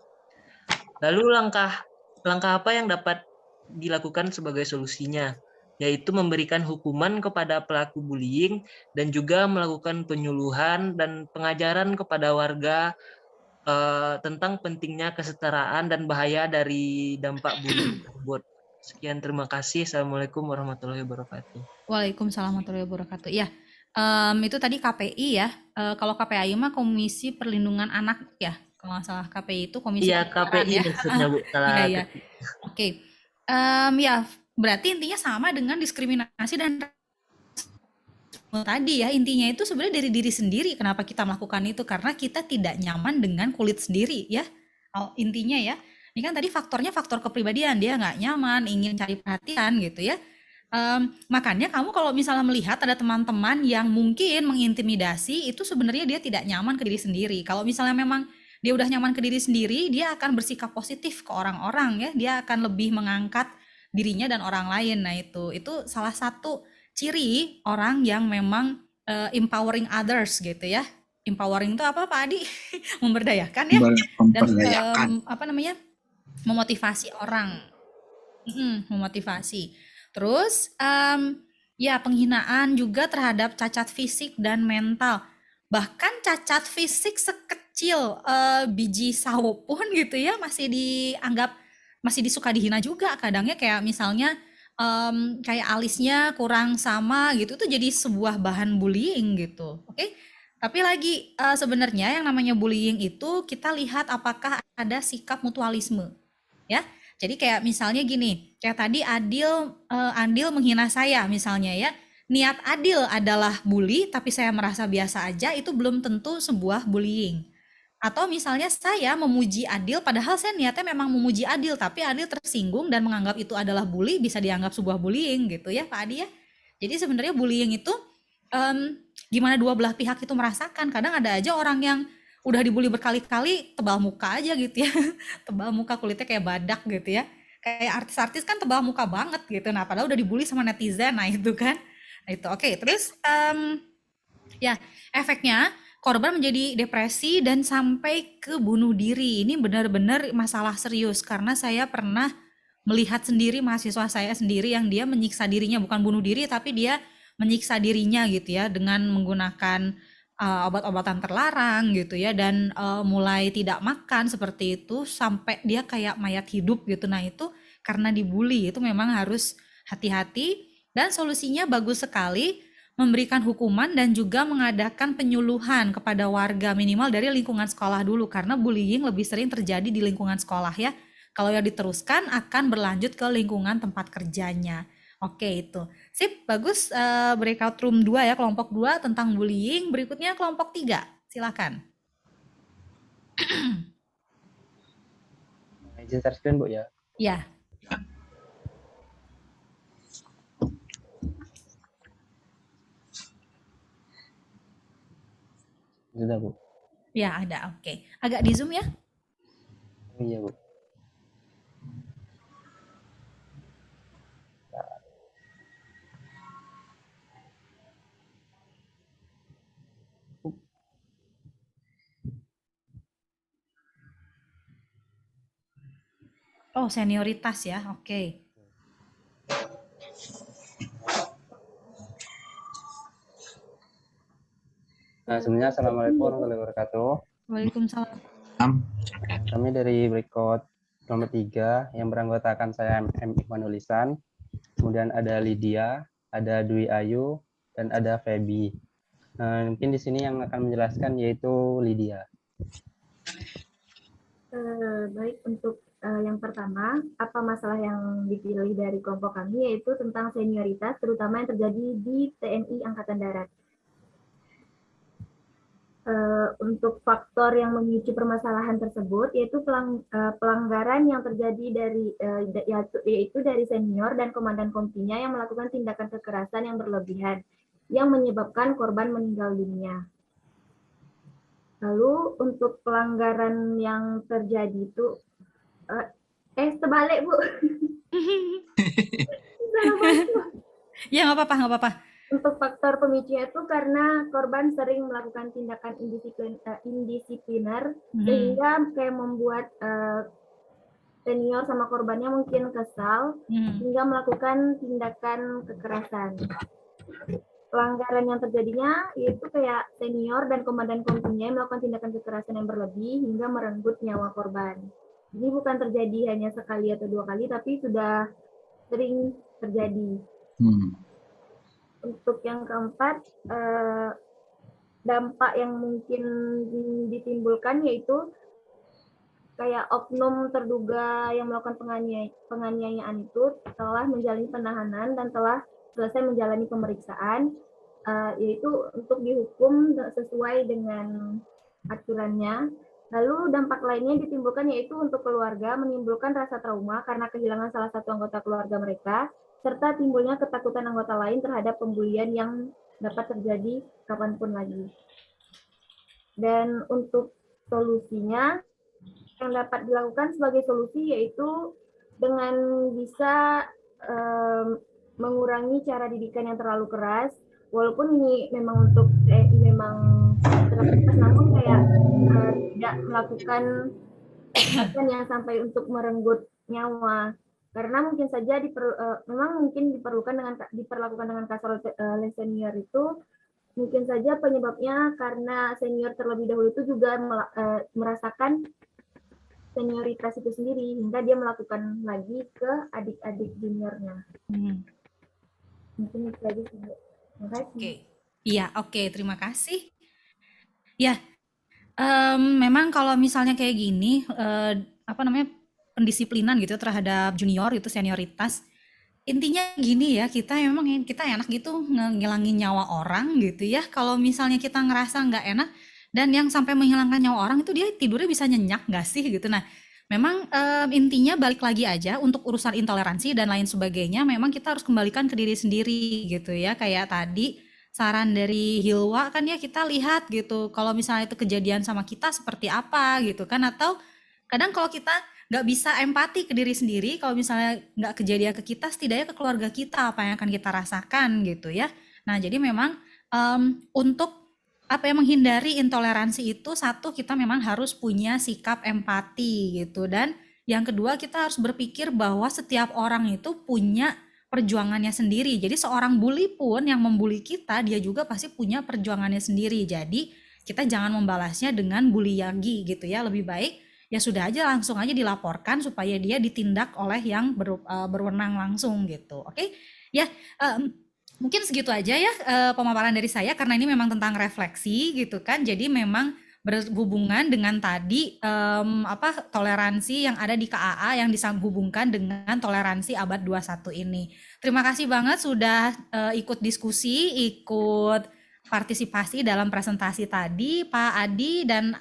Lalu langkah apa yang dapat dilakukan sebagai solusinya? Yaitu memberikan hukuman kepada pelaku bullying dan juga melakukan penyuluhan dan pengajaran kepada warga tentang pentingnya kesetaraan dan bahaya dari dampak bullying tersebut. Sekian, terima kasih. Assalamualaikum warahmatullahi wabarakatuh.
Waalaikumsalam warahmatullahi wabarakatuh. Ya, itu tadi KPI ya. Kalau KPAI mah Komisi Perlindungan Anak ya. Kalau nggak salah KPI itu Komisi
KPI
ya.
maksudnya, Bu. Salah.
Iya. Oke. Ya, berarti intinya sama dengan diskriminasi dan tadi ya, intinya itu sebenarnya dari diri sendiri. Kenapa kita melakukan itu? Karena kita tidak nyaman dengan kulit sendiri ya. Intinya ya, ini kan tadi faktornya faktor kepribadian, dia nggak nyaman, ingin cari perhatian gitu ya. Makanya kamu kalau misalnya melihat ada teman-teman yang mungkin mengintimidasi, itu sebenarnya dia tidak nyaman ke diri sendiri. Kalau misalnya memang dia udah nyaman ke diri sendiri, dia akan bersikap positif ke orang-orang ya, dia akan lebih mengangkat dirinya dan orang lain. Nah itu salah satu ciri orang yang memang empowering others gitu ya. Empowering itu apa Pak Adi? Memberdayakan ya. Dan memotivasi orang. Memotivasi. Terus ya penghinaan juga terhadap cacat fisik dan mental. Bahkan cacat fisik sekecil biji sawo pun gitu ya masih disuka dihina juga kadangnya, kayak misalnya kayak alisnya kurang sama gitu, itu jadi sebuah bahan bullying gitu. Oke. Tapi lagi sebenarnya yang namanya bullying itu kita lihat apakah ada sikap mutualisme ya. Jadi kayak misalnya gini, kayak tadi Andil menghina saya misalnya ya. Niat Adil adalah bully tapi saya merasa biasa aja, itu belum tentu sebuah bullying. Atau misalnya saya memuji Adil padahal saya niatnya memang memuji Adil, tapi Adil tersinggung dan menganggap itu adalah bully, bisa dianggap sebuah bullying gitu ya Pak Adi ya. Jadi sebenarnya bullying itu gimana dua belah pihak itu merasakan. Kadang ada aja orang yang udah dibully berkali-kali tebal muka aja gitu ya. Tebal muka, kulitnya kayak badak gitu ya. Kayak artis-artis kan tebal muka banget gitu. Nah, padahal udah dibully sama netizen. Nah, itu kan. Nah, itu oke. Terus ya, efeknya korban menjadi depresi dan sampai ke bunuh diri. Ini benar-benar masalah serius karena saya pernah melihat sendiri mahasiswa saya sendiri yang dia menyiksa dirinya, bukan bunuh diri tapi dia menyiksa dirinya gitu ya dengan menggunakan obat-obatan terlarang gitu ya, dan mulai tidak makan seperti itu sampai dia kayak mayat hidup gitu. Nah, itu karena dibully. Itu memang harus hati-hati, dan solusinya bagus sekali memberikan hukuman dan juga mengadakan penyuluhan kepada warga minimal dari lingkungan sekolah dulu, karena bullying lebih sering terjadi di lingkungan sekolah ya. Kalau yang diteruskan akan berlanjut ke lingkungan tempat kerjanya. Oke, itu. Sip, bagus. Breakout room 2 ya, kelompok 2 tentang bullying. Berikutnya kelompok 3. Silakan.
Izin share screen, Bu ya.
Ya.
Sudah, Bu.
Ya, ada. Oke. Agak di zoom ya.
Iya, Bu.
Oh, senioritas ya. Oke.
Nah, sebenarnya Assalamualaikum warahmatullahi wabarakatuh.
Waalaikumsalam.
Kami dari Breakout nomor 3 yang beranggotakan saya M. Ikhwanul Ihsan, kemudian ada Lydia, ada Dwi Ayu, dan ada Feby. Mungkin di sini yang akan menjelaskan yaitu Lydia.
Baik, untuk yang pertama, apa masalah yang dipilih dari kelompok kami yaitu tentang senioritas, terutama yang terjadi di TNI Angkatan Darat. Untuk faktor yang memicu permasalahan tersebut yaitu pelanggaran yang terjadi yaitu dari senior dan komandan kompinya yang melakukan tindakan kekerasan yang berlebihan yang menyebabkan korban meninggal dunia. Lalu untuk pelanggaran yang terjadi itu terbalik, Bu.
Ya, nggak apa-apa, nggak apa-apa.
Untuk faktor pemicunya itu karena korban sering melakukan tindakan indisipliner sehingga kayak membuat senior sama korbannya mungkin kesal hingga melakukan tindakan kekerasan. Pelanggaran yang terjadinya yaitu kayak senior dan komandan kompinya melakukan tindakan kekerasan yang berlebih hingga merenggut nyawa korban. Ini bukan terjadi hanya sekali atau dua kali, tapi sudah sering terjadi. Untuk yang keempat, dampak yang mungkin ditimbulkan yaitu kayak oknum terduga yang melakukan penganiayaan itu telah menjalani penahanan dan telah selesai menjalani pemeriksaan, yaitu untuk dihukum sesuai dengan aturannya. Lalu dampak lainnya ditimbulkan yaitu untuk keluarga menimbulkan rasa trauma karena kehilangan salah satu anggota keluarga mereka, serta timbulnya ketakutan anggota lain terhadap pembulian yang dapat terjadi kapanpun lagi. Dan untuk solusinya, yang dapat dilakukan sebagai solusi yaitu dengan bisa mengurangi cara didikan yang terlalu keras, walaupun ini memang untuk memang terlalu keras, namun kayak tidak melakukan kekerasan yang sampai untuk merenggut nyawa. Karena mungkin saja memang mungkin diperlakukan dengan kasar oleh senior itu, mungkin saja penyebabnya karena senior terlebih dahulu itu juga merasakan senioritas itu sendiri hingga dia melakukan lagi ke adik-adik juniornya. Mungkin itu aja sih. Terima kasih.
Oke. Iya, oke, terima kasih. Ya, memang kalau misalnya kayak gini, pendisiplinan gitu terhadap junior itu senioritas, intinya gini ya, kita enak gitu ngilangin nyawa orang gitu ya. Kalau misalnya kita ngerasa nggak enak dan yang sampai menghilangkan nyawa orang itu dia tidurnya bisa nyenyak nggak sih gitu. Nah, memang intinya balik lagi aja untuk urusan intoleransi dan lain sebagainya, memang kita harus kembalikan ke diri sendiri gitu ya. Kayak tadi saran dari Hilwa kan ya kita lihat gitu kalau misalnya itu kejadian sama kita seperti apa gitu kan, atau kadang kalau kita nggak bisa empati ke diri sendiri, kalau misalnya nggak kejadian ke kita, setidaknya ke keluarga kita apa yang akan kita rasakan gitu ya. Nah jadi memang untuk apa yang menghindari intoleransi itu, satu kita memang harus punya sikap empati gitu, dan yang kedua kita harus berpikir bahwa setiap orang itu punya perjuangannya sendiri. Jadi seorang bully pun yang membuli kita, dia juga pasti punya perjuangannya sendiri. Jadi kita jangan membalasnya dengan bully lagi gitu ya. Lebih baik ya sudah aja langsung aja dilaporkan supaya dia ditindak oleh yang berwenang langsung gitu. Oke? Ya, mungkin segitu aja ya pemaparan dari saya karena ini memang tentang refleksi gitu kan. Jadi memang berhubungan dengan tadi toleransi yang ada di KAA yang disambungkan dengan toleransi abad 21 ini. Terima kasih banget sudah ikut diskusi, ikut partisipasi dalam presentasi tadi, Pak Adi dan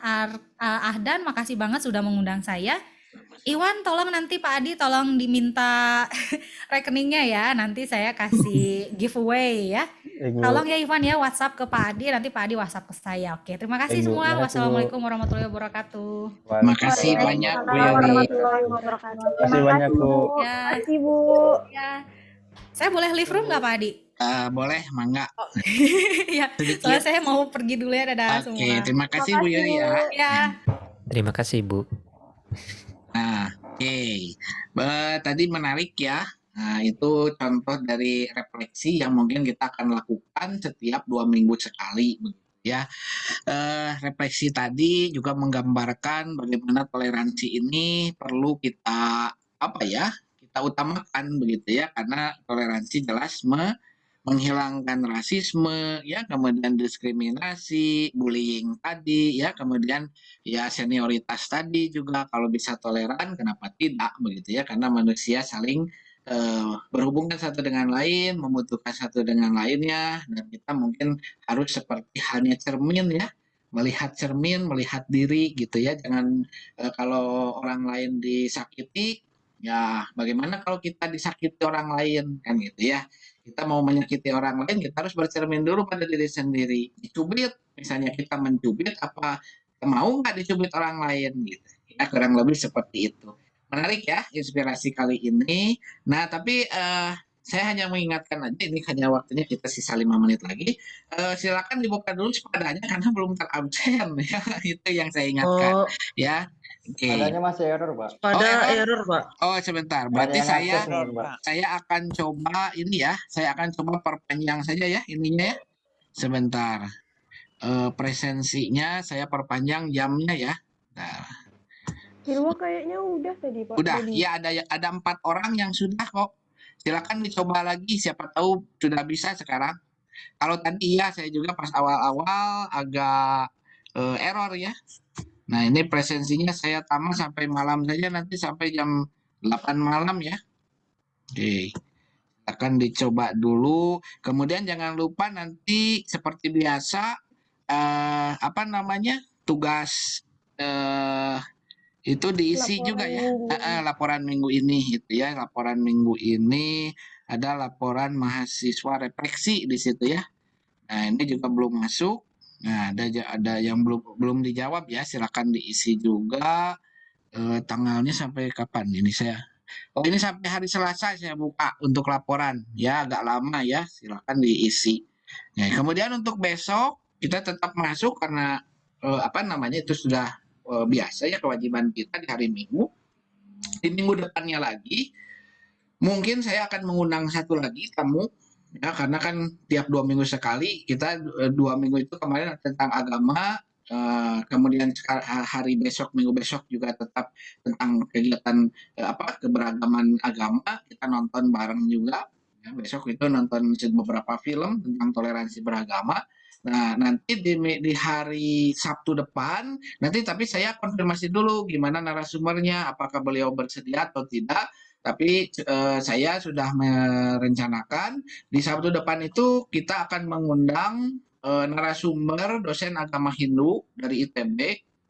Ahdan, makasih banget sudah mengundang saya. Iwan, tolong nanti Pak Adi tolong diminta rekeningnya ya, nanti saya kasih giveaway ya.
Baik, Bu.
Tolong ya Ivan ya WhatsApp ke Pak Adi, nanti Pak Adi WhatsApp ke saya. Oke, terima kasih
Baik, Bu.
semua.
Makasih, Bu.
Wassalamualaikum warahmatullahi wabarakatuh.
Makasih banyak Bu Yoli.
Warahmatullahi wabarakatuh.
Makasih banyak, Bu.
Ya,
Makasih Bu.
ya. Saya boleh leave room nggak Pak Adi?
Boleh, mangga.
Ya,
Sedikit.
soalnya saya mau pergi dulu ya, dadah
Oke,
semua.
terima kasih Bu Yoli ya.
Ya.
Terima kasih, Bu.
Nah, oke. Tadi menarik ya. Nah, itu contoh dari refleksi yang mungkin kita akan lakukan setiap 2 minggu sekali, begitu ya. Refleksi tadi juga menggambarkan bagaimana toleransi ini perlu kita kita utamakan begitu ya, karena toleransi jelas menghilangkan rasisme ya, kemudian diskriminasi, bullying tadi ya, kemudian ya senioritas tadi juga kalau bisa toleran kenapa tidak begitu ya, karena manusia saling berhubungan satu dengan lain, membutuhkan satu dengan lainnya, dan kita mungkin harus seperti halnya cermin ya, melihat cermin, melihat diri gitu ya, jangan kalau orang lain disakiti ya bagaimana kalau kita disakiti orang lain kan gitu ya. Kita mau menyakiti orang lain, kita harus bercermin dulu pada diri sendiri. Dicubit, misalnya kita mencubit, apa mau nggak dicubit orang lain gitu. Ya, kurang lebih seperti itu. Menarik ya inspirasi kali ini. Nah, tapi saya hanya mengingatkan aja, ini hanya waktunya kita sisa 5 menit lagi. Silakan dibuka dulu sepedanya karena belum terabsen ya. Itu yang saya ingatkan
Oh,
ya. Oke.
Adanya masih error, Pak.
pada
error?
error, Pak.
Oh, sebentar.
Nggak ada
Berarti
yang
saya
akses nih, Pak.
akan coba ini ya. Saya akan coba perpanjang saja ya ininya ya. Sebentar. Presensinya saya perpanjang jamnya ya. Nah,
Hilwa kayaknya udah tadi Pak.
udah.
Tadi.
Ya ada 4 orang yang sudah kok. Silakan dicoba lagi, siapa tahu sudah bisa sekarang. Kalau tadi ya saya juga pas awal-awal agak error ya. Nah, ini presensinya saya tamat sampai malam saja, nanti sampai jam 8 malam ya. Oke. Akan dicoba dulu. Kemudian jangan lupa nanti seperti biasa tugas itu diisi
Laporan
juga ya.
minggu.
Laporan minggu ini gitu ya. Laporan minggu ini ada laporan mahasiswa refleksi di situ ya. Nah, ini juga belum masuk. Nah, ada yang belum dijawab ya, silakan diisi juga. Tanggalnya sampai kapan ini saya? Oh, ini sampai hari Selasa saya buka untuk laporan. Ya, agak lama ya, silakan diisi. Nah, kemudian untuk besok kita tetap masuk karena itu sudah biasa ya kewajiban kita di hari Minggu. Di minggu depannya lagi mungkin saya akan mengundang satu lagi tamu ya, karena kan tiap 2 minggu sekali kita 2 minggu itu kemarin tentang agama, kemudian hari besok minggu besok juga tetap tentang kegiatan keberagaman agama, kita nonton bareng juga ya, besok itu nonton beberapa film tentang toleransi beragama. Nah, nanti di hari Sabtu depan nanti tapi saya konfirmasi dulu gimana narasumbernya, apakah beliau bersedia atau tidak. Tapi saya sudah merencanakan di Sabtu depan itu kita akan mengundang narasumber dosen agama Hindu dari ITB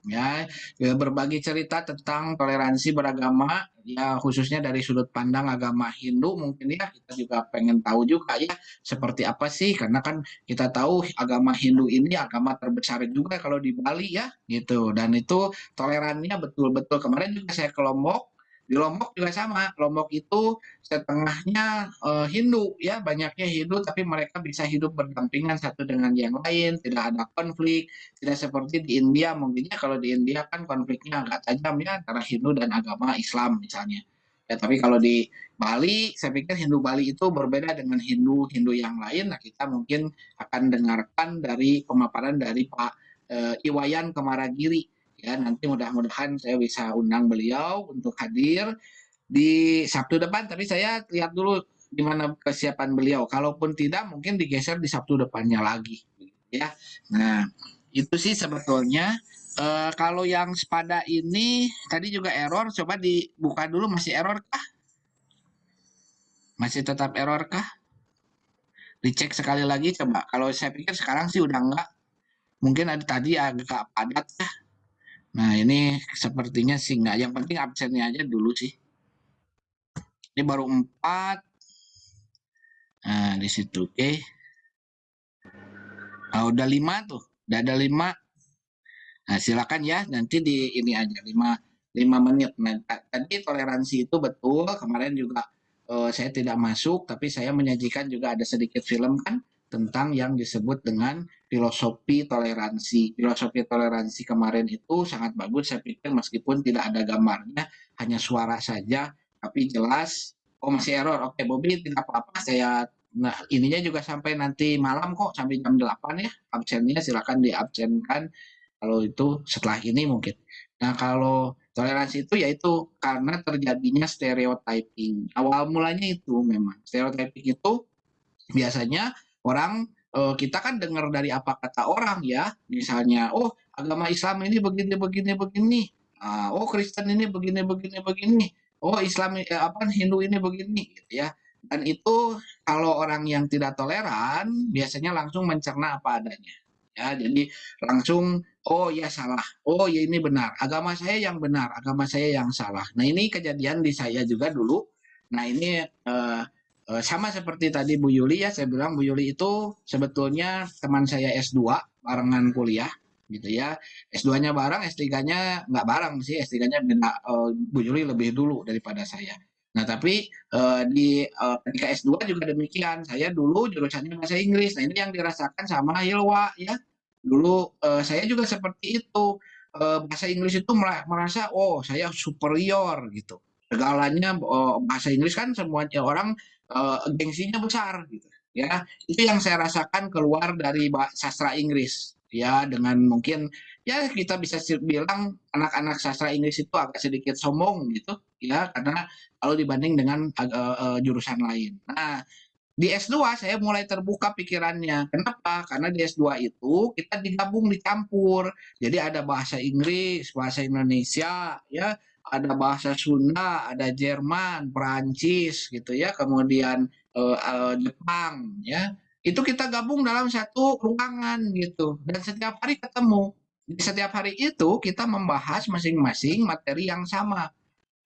ya, berbagi cerita tentang toleransi beragama, ya khususnya dari sudut pandang agama Hindu mungkin ya, kita juga pengen tahu juga ya seperti apa sih, karena kan kita tahu agama Hindu ini agama terbesar juga kalau di Bali ya gitu, dan itu tolerannya betul-betul. Kemarin juga saya ke Lombok, di Lombok juga sama. Lombok itu setengahnya Hindu ya, banyaknya Hindu, tapi mereka bisa hidup berdampingan satu dengan yang lain, tidak ada konflik. Tidak seperti di India, mungkinnya kalau di India kan konfliknya agak tajam ya antara Hindu dan agama Islam misalnya. Ya, tapi kalau di Bali, saya pikir Hindu Bali itu berbeda dengan Hindu-Hindu yang lain. Nah, kita mungkin akan dengarkan dari pemaparan dari Pak Iwayan Kemaragiri. Ya, nanti mudah-mudahan saya bisa undang beliau untuk hadir di Sabtu depan, tapi saya lihat dulu gimana kesiapan beliau. Kalaupun tidak, mungkin digeser di Sabtu depannya lagi. Ya, nah itu sih sebetulnya. Kalau yang sepada ini tadi juga error, coba dibuka dulu, masih error kah? Masih tetap error kah? Dicek sekali lagi coba. Kalau saya pikir sekarang sih udah enggak. Mungkin ada tadi agak padat ya. Nah ini sepertinya sih enggak. Yang penting absennya aja dulu sih. Ini baru 4. Nah di situ oke. Nah, udah 5 tuh. Udah ada 5. Nah, silakan ya, nanti di ini aja 5 menit. Nah, tadi toleransi itu betul, kemarin juga saya tidak masuk, tapi saya menyajikan juga ada sedikit film kan tentang yang disebut dengan filosofi toleransi. Filosofi toleransi kemarin itu sangat bagus, saya pikir meskipun tidak ada gambarnya, hanya suara saja, tapi jelas. Oh, masih error. Oke, Bobby, tidak apa-apa, saya nah ininya juga sampai nanti malam kok, sampai jam 8 ya. Absennya silakan diabsenkan kalau itu setelah ini mungkin. Nah, kalau toleransi itu yaitu karena terjadinya stereotyping. Awal mulanya itu memang. Stereotyping itu biasanya orang kita kan dengar dari apa kata orang ya. Misalnya, oh agama Islam ini begini begini begini. Oh Kristen ini begini begini begini. Oh Islam apa Hindu ini begini gitu ya. Dan itu kalau orang yang tidak toleran biasanya langsung mencerna apa adanya. Ya, jadi langsung oh ya salah, oh ya ini benar, agama saya yang benar, agama saya yang salah. Nah ini kejadian di saya juga dulu. Nah ini sama seperti tadi Bu Yuli ya, saya bilang Bu Yuli itu sebetulnya teman saya S2 barengan kuliah gitu ya. S2-nya bareng, S3-nya nggak bareng sih, S3-nya beda, Bu Yuli lebih dulu daripada saya. Nah tapi ketika S2 juga demikian, saya dulu jurusannya bahasa Inggris. Nah ini yang dirasakan sama Hilwa ya. Dulu saya juga seperti itu. Bahasa Inggris itu merasa oh saya superior gitu. Segalanya bahasa Inggris kan semuanya orang gengsinya besar gitu. Ya, itu yang saya rasakan keluar dari sastra Inggris. Ya, dengan mungkin ya kita bisa bilang anak-anak sastra Inggris itu agak sedikit sombong gitu ya, karena kalau dibanding dengan jurusan lain. Nah, di S2 saya mulai terbuka pikirannya. Kenapa? Karena di S2 itu kita digabung, dicampur. Jadi ada bahasa Inggris, bahasa Indonesia, ya, ada bahasa Sunda, ada Jerman, Perancis gitu ya, kemudian Jepang ya. Itu kita gabung dalam satu ruangan gitu dan setiap hari ketemu. Di setiap hari itu kita membahas masing-masing materi yang sama.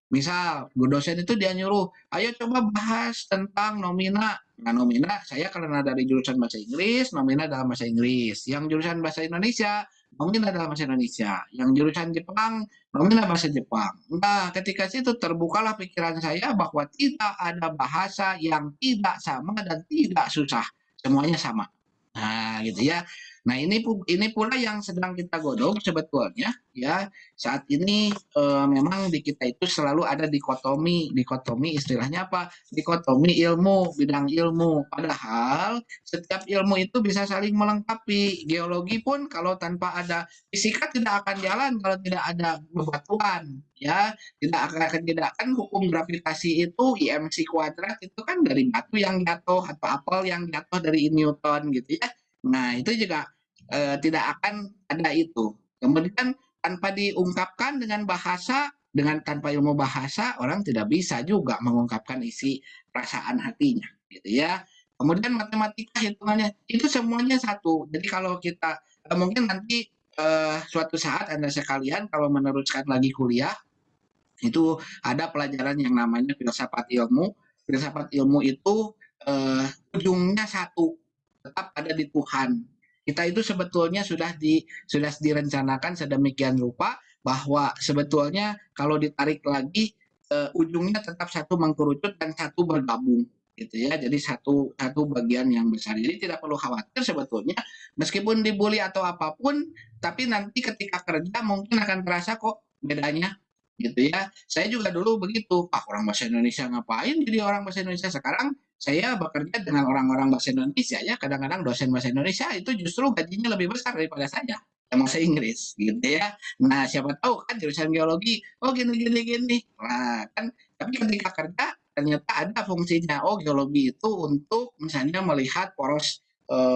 Misal, Bu dosen itu dia nyuruh, ayo coba bahas tentang nomina. Nah, nomina saya karena dari jurusan bahasa Inggris, nomina dalam bahasa Inggris. Yang jurusan bahasa Indonesia, nomina dalam bahasa Indonesia. Yang jurusan Jepang, nomina bahasa Jepang. Nah, ketika itu terbukalah pikiran saya bahwa tidak ada bahasa yang tidak sama dan tidak susah. Semuanya sama. Nah, gitu ya. Nah, ini pula yang sedang kita godok sebetulnya ya. Saat ini memang di kita itu selalu ada dikotomi. Dikotomi istilahnya apa? Dikotomi ilmu, bidang ilmu. Padahal setiap ilmu itu bisa saling melengkapi. Geologi pun kalau tanpa ada fisika tidak akan jalan kalau tidak ada bebatuan ya. Tidak kan hukum gravitasi itu IMC kuadrat itu kan dari batu yang jatuh atau apel yang jatuh dari Newton gitu ya. Nah, itu juga tidak akan ada itu. Kemudian tanpa diungkapkan dengan bahasa, tanpa ilmu bahasa, orang tidak bisa juga mengungkapkan isi perasaan hatinya, gitu ya. Kemudian matematika hitungannya itu semuanya satu. Jadi kalau kita mungkin nanti suatu saat Anda sekalian kalau meneruskan lagi kuliah, itu ada pelajaran yang namanya filsafat ilmu. Filsafat ilmu itu ujungnya satu, tetap ada di Tuhan. Kita itu sebetulnya sudah direncanakan sedemikian rupa bahwa sebetulnya kalau ditarik lagi ujungnya tetap satu mengkerucut dan satu bergabung gitu ya. Jadi satu bagian yang besar. Jadi tidak perlu khawatir sebetulnya meskipun dibully atau apapun, tapi nanti ketika kerja mungkin akan terasa kok bedanya gitu ya. Saya juga dulu begitu, Pak orang bahasa Indonesia ngapain jadi orang bahasa Indonesia. Sekarang saya bekerja dengan orang-orang bahasa Indonesia ya, kadang-kadang dosen bahasa Indonesia itu justru gajinya lebih besar daripada saya yang bahasa Inggris gitu ya. Nah siapa tahu kan jurusan geologi, oh gini. Nah kan, tapi ketika kerja ternyata ada fungsinya. Oh geologi itu untuk misalnya melihat poros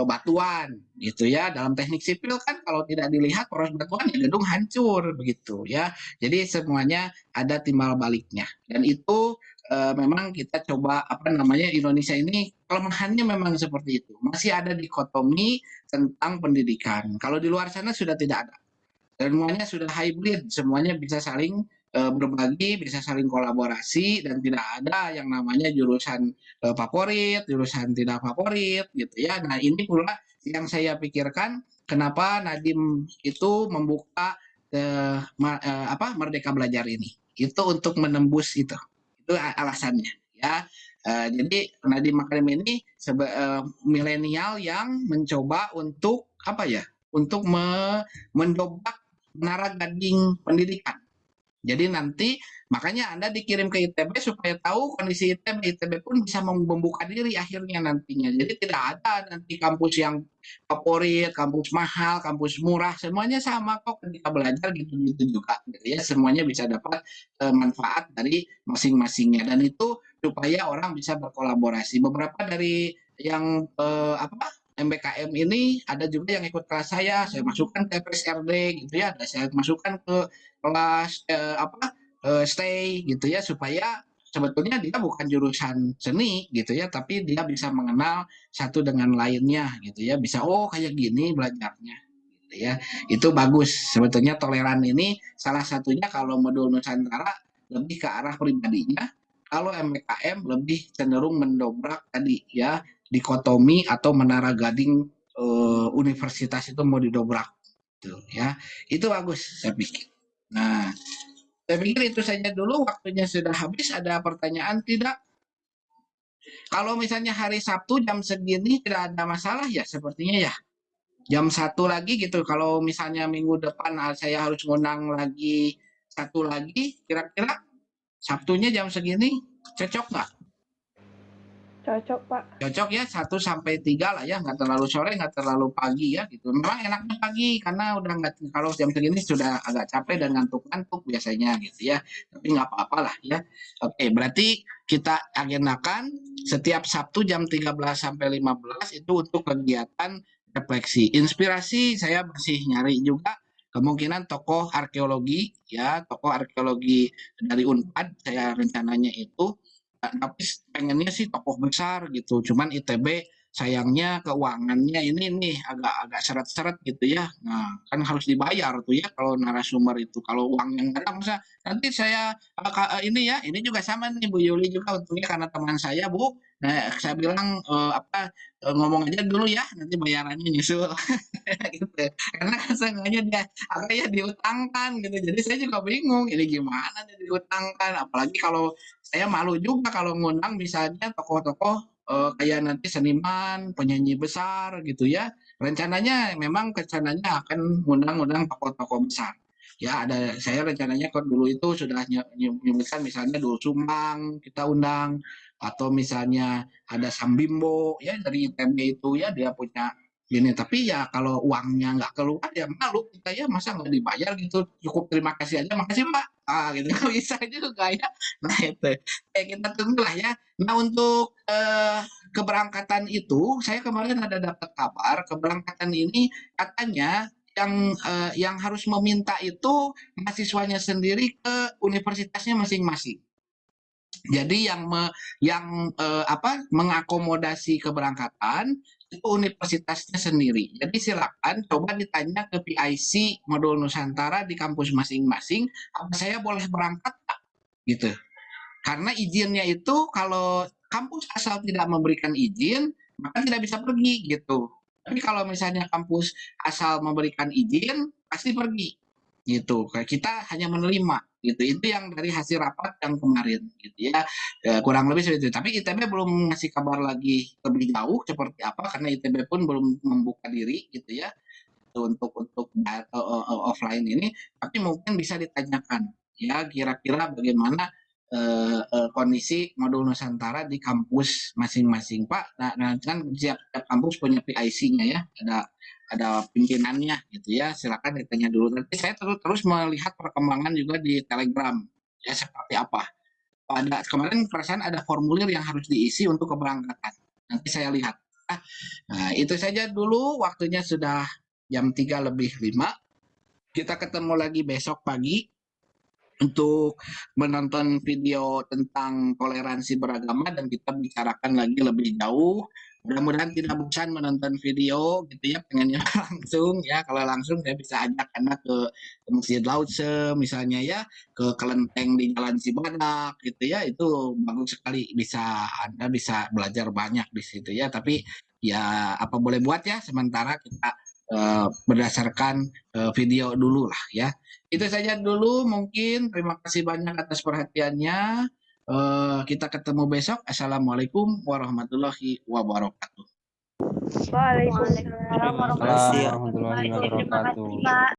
batuan gitu ya. Dalam teknik sipil kan kalau tidak dilihat poros batuan ya gedung hancur begitu ya. Jadi semuanya ada timbal baliknya dan itu memang kita coba Indonesia ini kelemahannya memang seperti itu. Masih ada dikotomi tentang pendidikan. Kalau di luar sana sudah tidak ada. Semuanya sudah hybrid, semuanya bisa saling berbagi, bisa saling kolaborasi dan tidak ada yang namanya jurusan favorit, jurusan tidak favorit gitu ya. Nah, ini pula yang saya pikirkan kenapa Nadiem itu membuka Merdeka Belajar ini. Itu untuk menembus itu. Itu alasannya ya. Jadi Nadiem Makarim ini milenial yang mencoba untuk untuk mendobrak menara gading pendidikan. Jadi nanti makanya Anda dikirim ke ITB supaya tahu kondisi ITB. ITB pun bisa membuka diri akhirnya nantinya. Jadi tidak ada nanti kampus yang favorit, kampus mahal, kampus murah, semuanya sama kok ketika belajar gitu-gitu juga. Gitu ya, semuanya bisa dapat manfaat dari masing-masingnya dan itu supaya orang bisa berkolaborasi. Beberapa dari yang MBKM ini ada juga yang ikut kelas saya masukkan ke PSRD gitu ya, saya masukkan ke kelas stay gitu ya supaya sebetulnya dia bukan jurusan seni gitu ya, tapi dia bisa mengenal satu dengan lainnya gitu ya, bisa kayak gini belajarnya gitu ya. Itu bagus sebetulnya toleran ini salah satunya kalau modul Nusantara lebih ke arah pribadinya, kalau MBKM lebih cenderung mendobrak tadi ya dikotomi atau menara gading universitas itu mau didobrak gitu ya. Itu bagus saya pikir. Nah, saya pikir itu saja dulu, waktunya sudah habis. Ada pertanyaan tidak? Kalau misalnya hari Sabtu jam segini tidak ada masalah ya sepertinya ya. Jam 1 lagi gitu. Kalau misalnya minggu depan saya harus ngundang lagi satu lagi, kira-kira Sabtunya jam segini cocok nggak?
Cocok, Pak.
Cocok ya 1 sampai 3 lah ya, nggak terlalu sore, nggak terlalu pagi ya gitu. Memang enaknya pagi karena udah nggak, kalau jam segini sudah agak capek dan ngantuk-ngantuk biasanya gitu ya. Tapi nggak apa-apa lah ya. Oke, berarti kita agendakan setiap Sabtu jam 13 sampai 15 itu untuk kegiatan refleksi. Inspirasi saya masih nyari juga kemungkinan tokoh arkeologi ya, tokoh arkeologi dari Unpad saya rencananya itu. Tapi pengennya sih tokoh besar gitu, cuman ITB sayangnya keuangannya ini nih agak seret-seret gitu ya. Nah kan harus dibayar tuh ya kalau narasumber itu, kalau uang yang ada masa nanti saya ini juga sama nih Bu Yuli juga untungnya karena teman saya Bu. Nah saya bilang ngomong aja dulu ya nanti bayarannya nyusul gitu karena seenggaknya dia kayak diutangkan gitu, jadi saya juga bingung ini gimana nih diutangkan, apalagi kalau saya malu juga kalau ngundang misalnya tokoh-tokoh kayak nanti seniman, penyanyi besar gitu ya. Rencananya memang akan ngundang tokoh-tokoh besar. Ya ada saya rencananya kalau dulu itu sudah nyebutkan misalnya Doel Sumbang kita undang atau misalnya ada Sam Bimbo ya dari ITB itu ya dia punya gini, tapi ya kalau uangnya nggak keluar ya malu kita ya, masa nggak dibayar gitu, cukup terima kasih aja, makasih Pak gitu nggak bisa juga ya. Nah itu kita tunggulah ya. Nah untuk keberangkatan itu saya kemarin ada dapat kabar keberangkatan ini katanya yang harus meminta itu mahasiswanya sendiri ke universitasnya masing-masing. Jadi yang mengakomodasi keberangkatan itu universitasnya sendiri. Jadi silakan coba ditanya ke PIC Modul Nusantara di kampus masing-masing, apa saya boleh berangkat Pak? Gitu. Karena izinnya itu kalau kampus asal tidak memberikan izin, maka tidak bisa pergi gitu. Tapi kalau misalnya kampus asal memberikan izin, pasti pergi gitu. Kayak kita hanya menerima gitu. Itu yang dari hasil rapat yang kemarin gitu ya. Kurang lebih seperti itu. Tapi ITB belum ngasih kabar lagi lebih jauh seperti apa karena ITB pun belum membuka diri gitu ya untuk offline ini. Tapi mungkin bisa ditanyakan ya kira-kira bagaimana kondisi Modul Nusantara di kampus masing-masing Pak. Nah kan setiap kampus punya PIC-nya ya, ada pimpinannya gitu ya. Silakan ditanya dulu. Nanti saya terus melihat perkembangan juga di Telegram ya seperti apa. Kemarin perasaan ada formulir yang harus diisi untuk keberangkatan. Nanti saya lihat. Nah, itu saja dulu, waktunya sudah jam 3:05. Kita ketemu lagi besok pagi untuk menonton video tentang toleransi beragama dan kita bicarakan lagi lebih jauh. Mudah-mudahan tidak bosan menonton video gitu ya, pengennya langsung ya. Kalau langsung saya bisa ajak anak ke Masjid Lause misalnya ya, ke kelenteng di Jalan Cibadak gitu ya. Itu bagus sekali, Anda bisa belajar banyak di situ ya. Tapi ya apa boleh buat ya, sementara kita berdasarkan video dulu lah ya. Itu saja dulu mungkin. Terima kasih banyak atas perhatiannya. Kita ketemu besok. Assalamualaikum warahmatullahi wabarakatuh.
Waalaikumsalam
Waalaikumsalam warahmatullahi
Terima kasih
wabarakatuh.
Pak.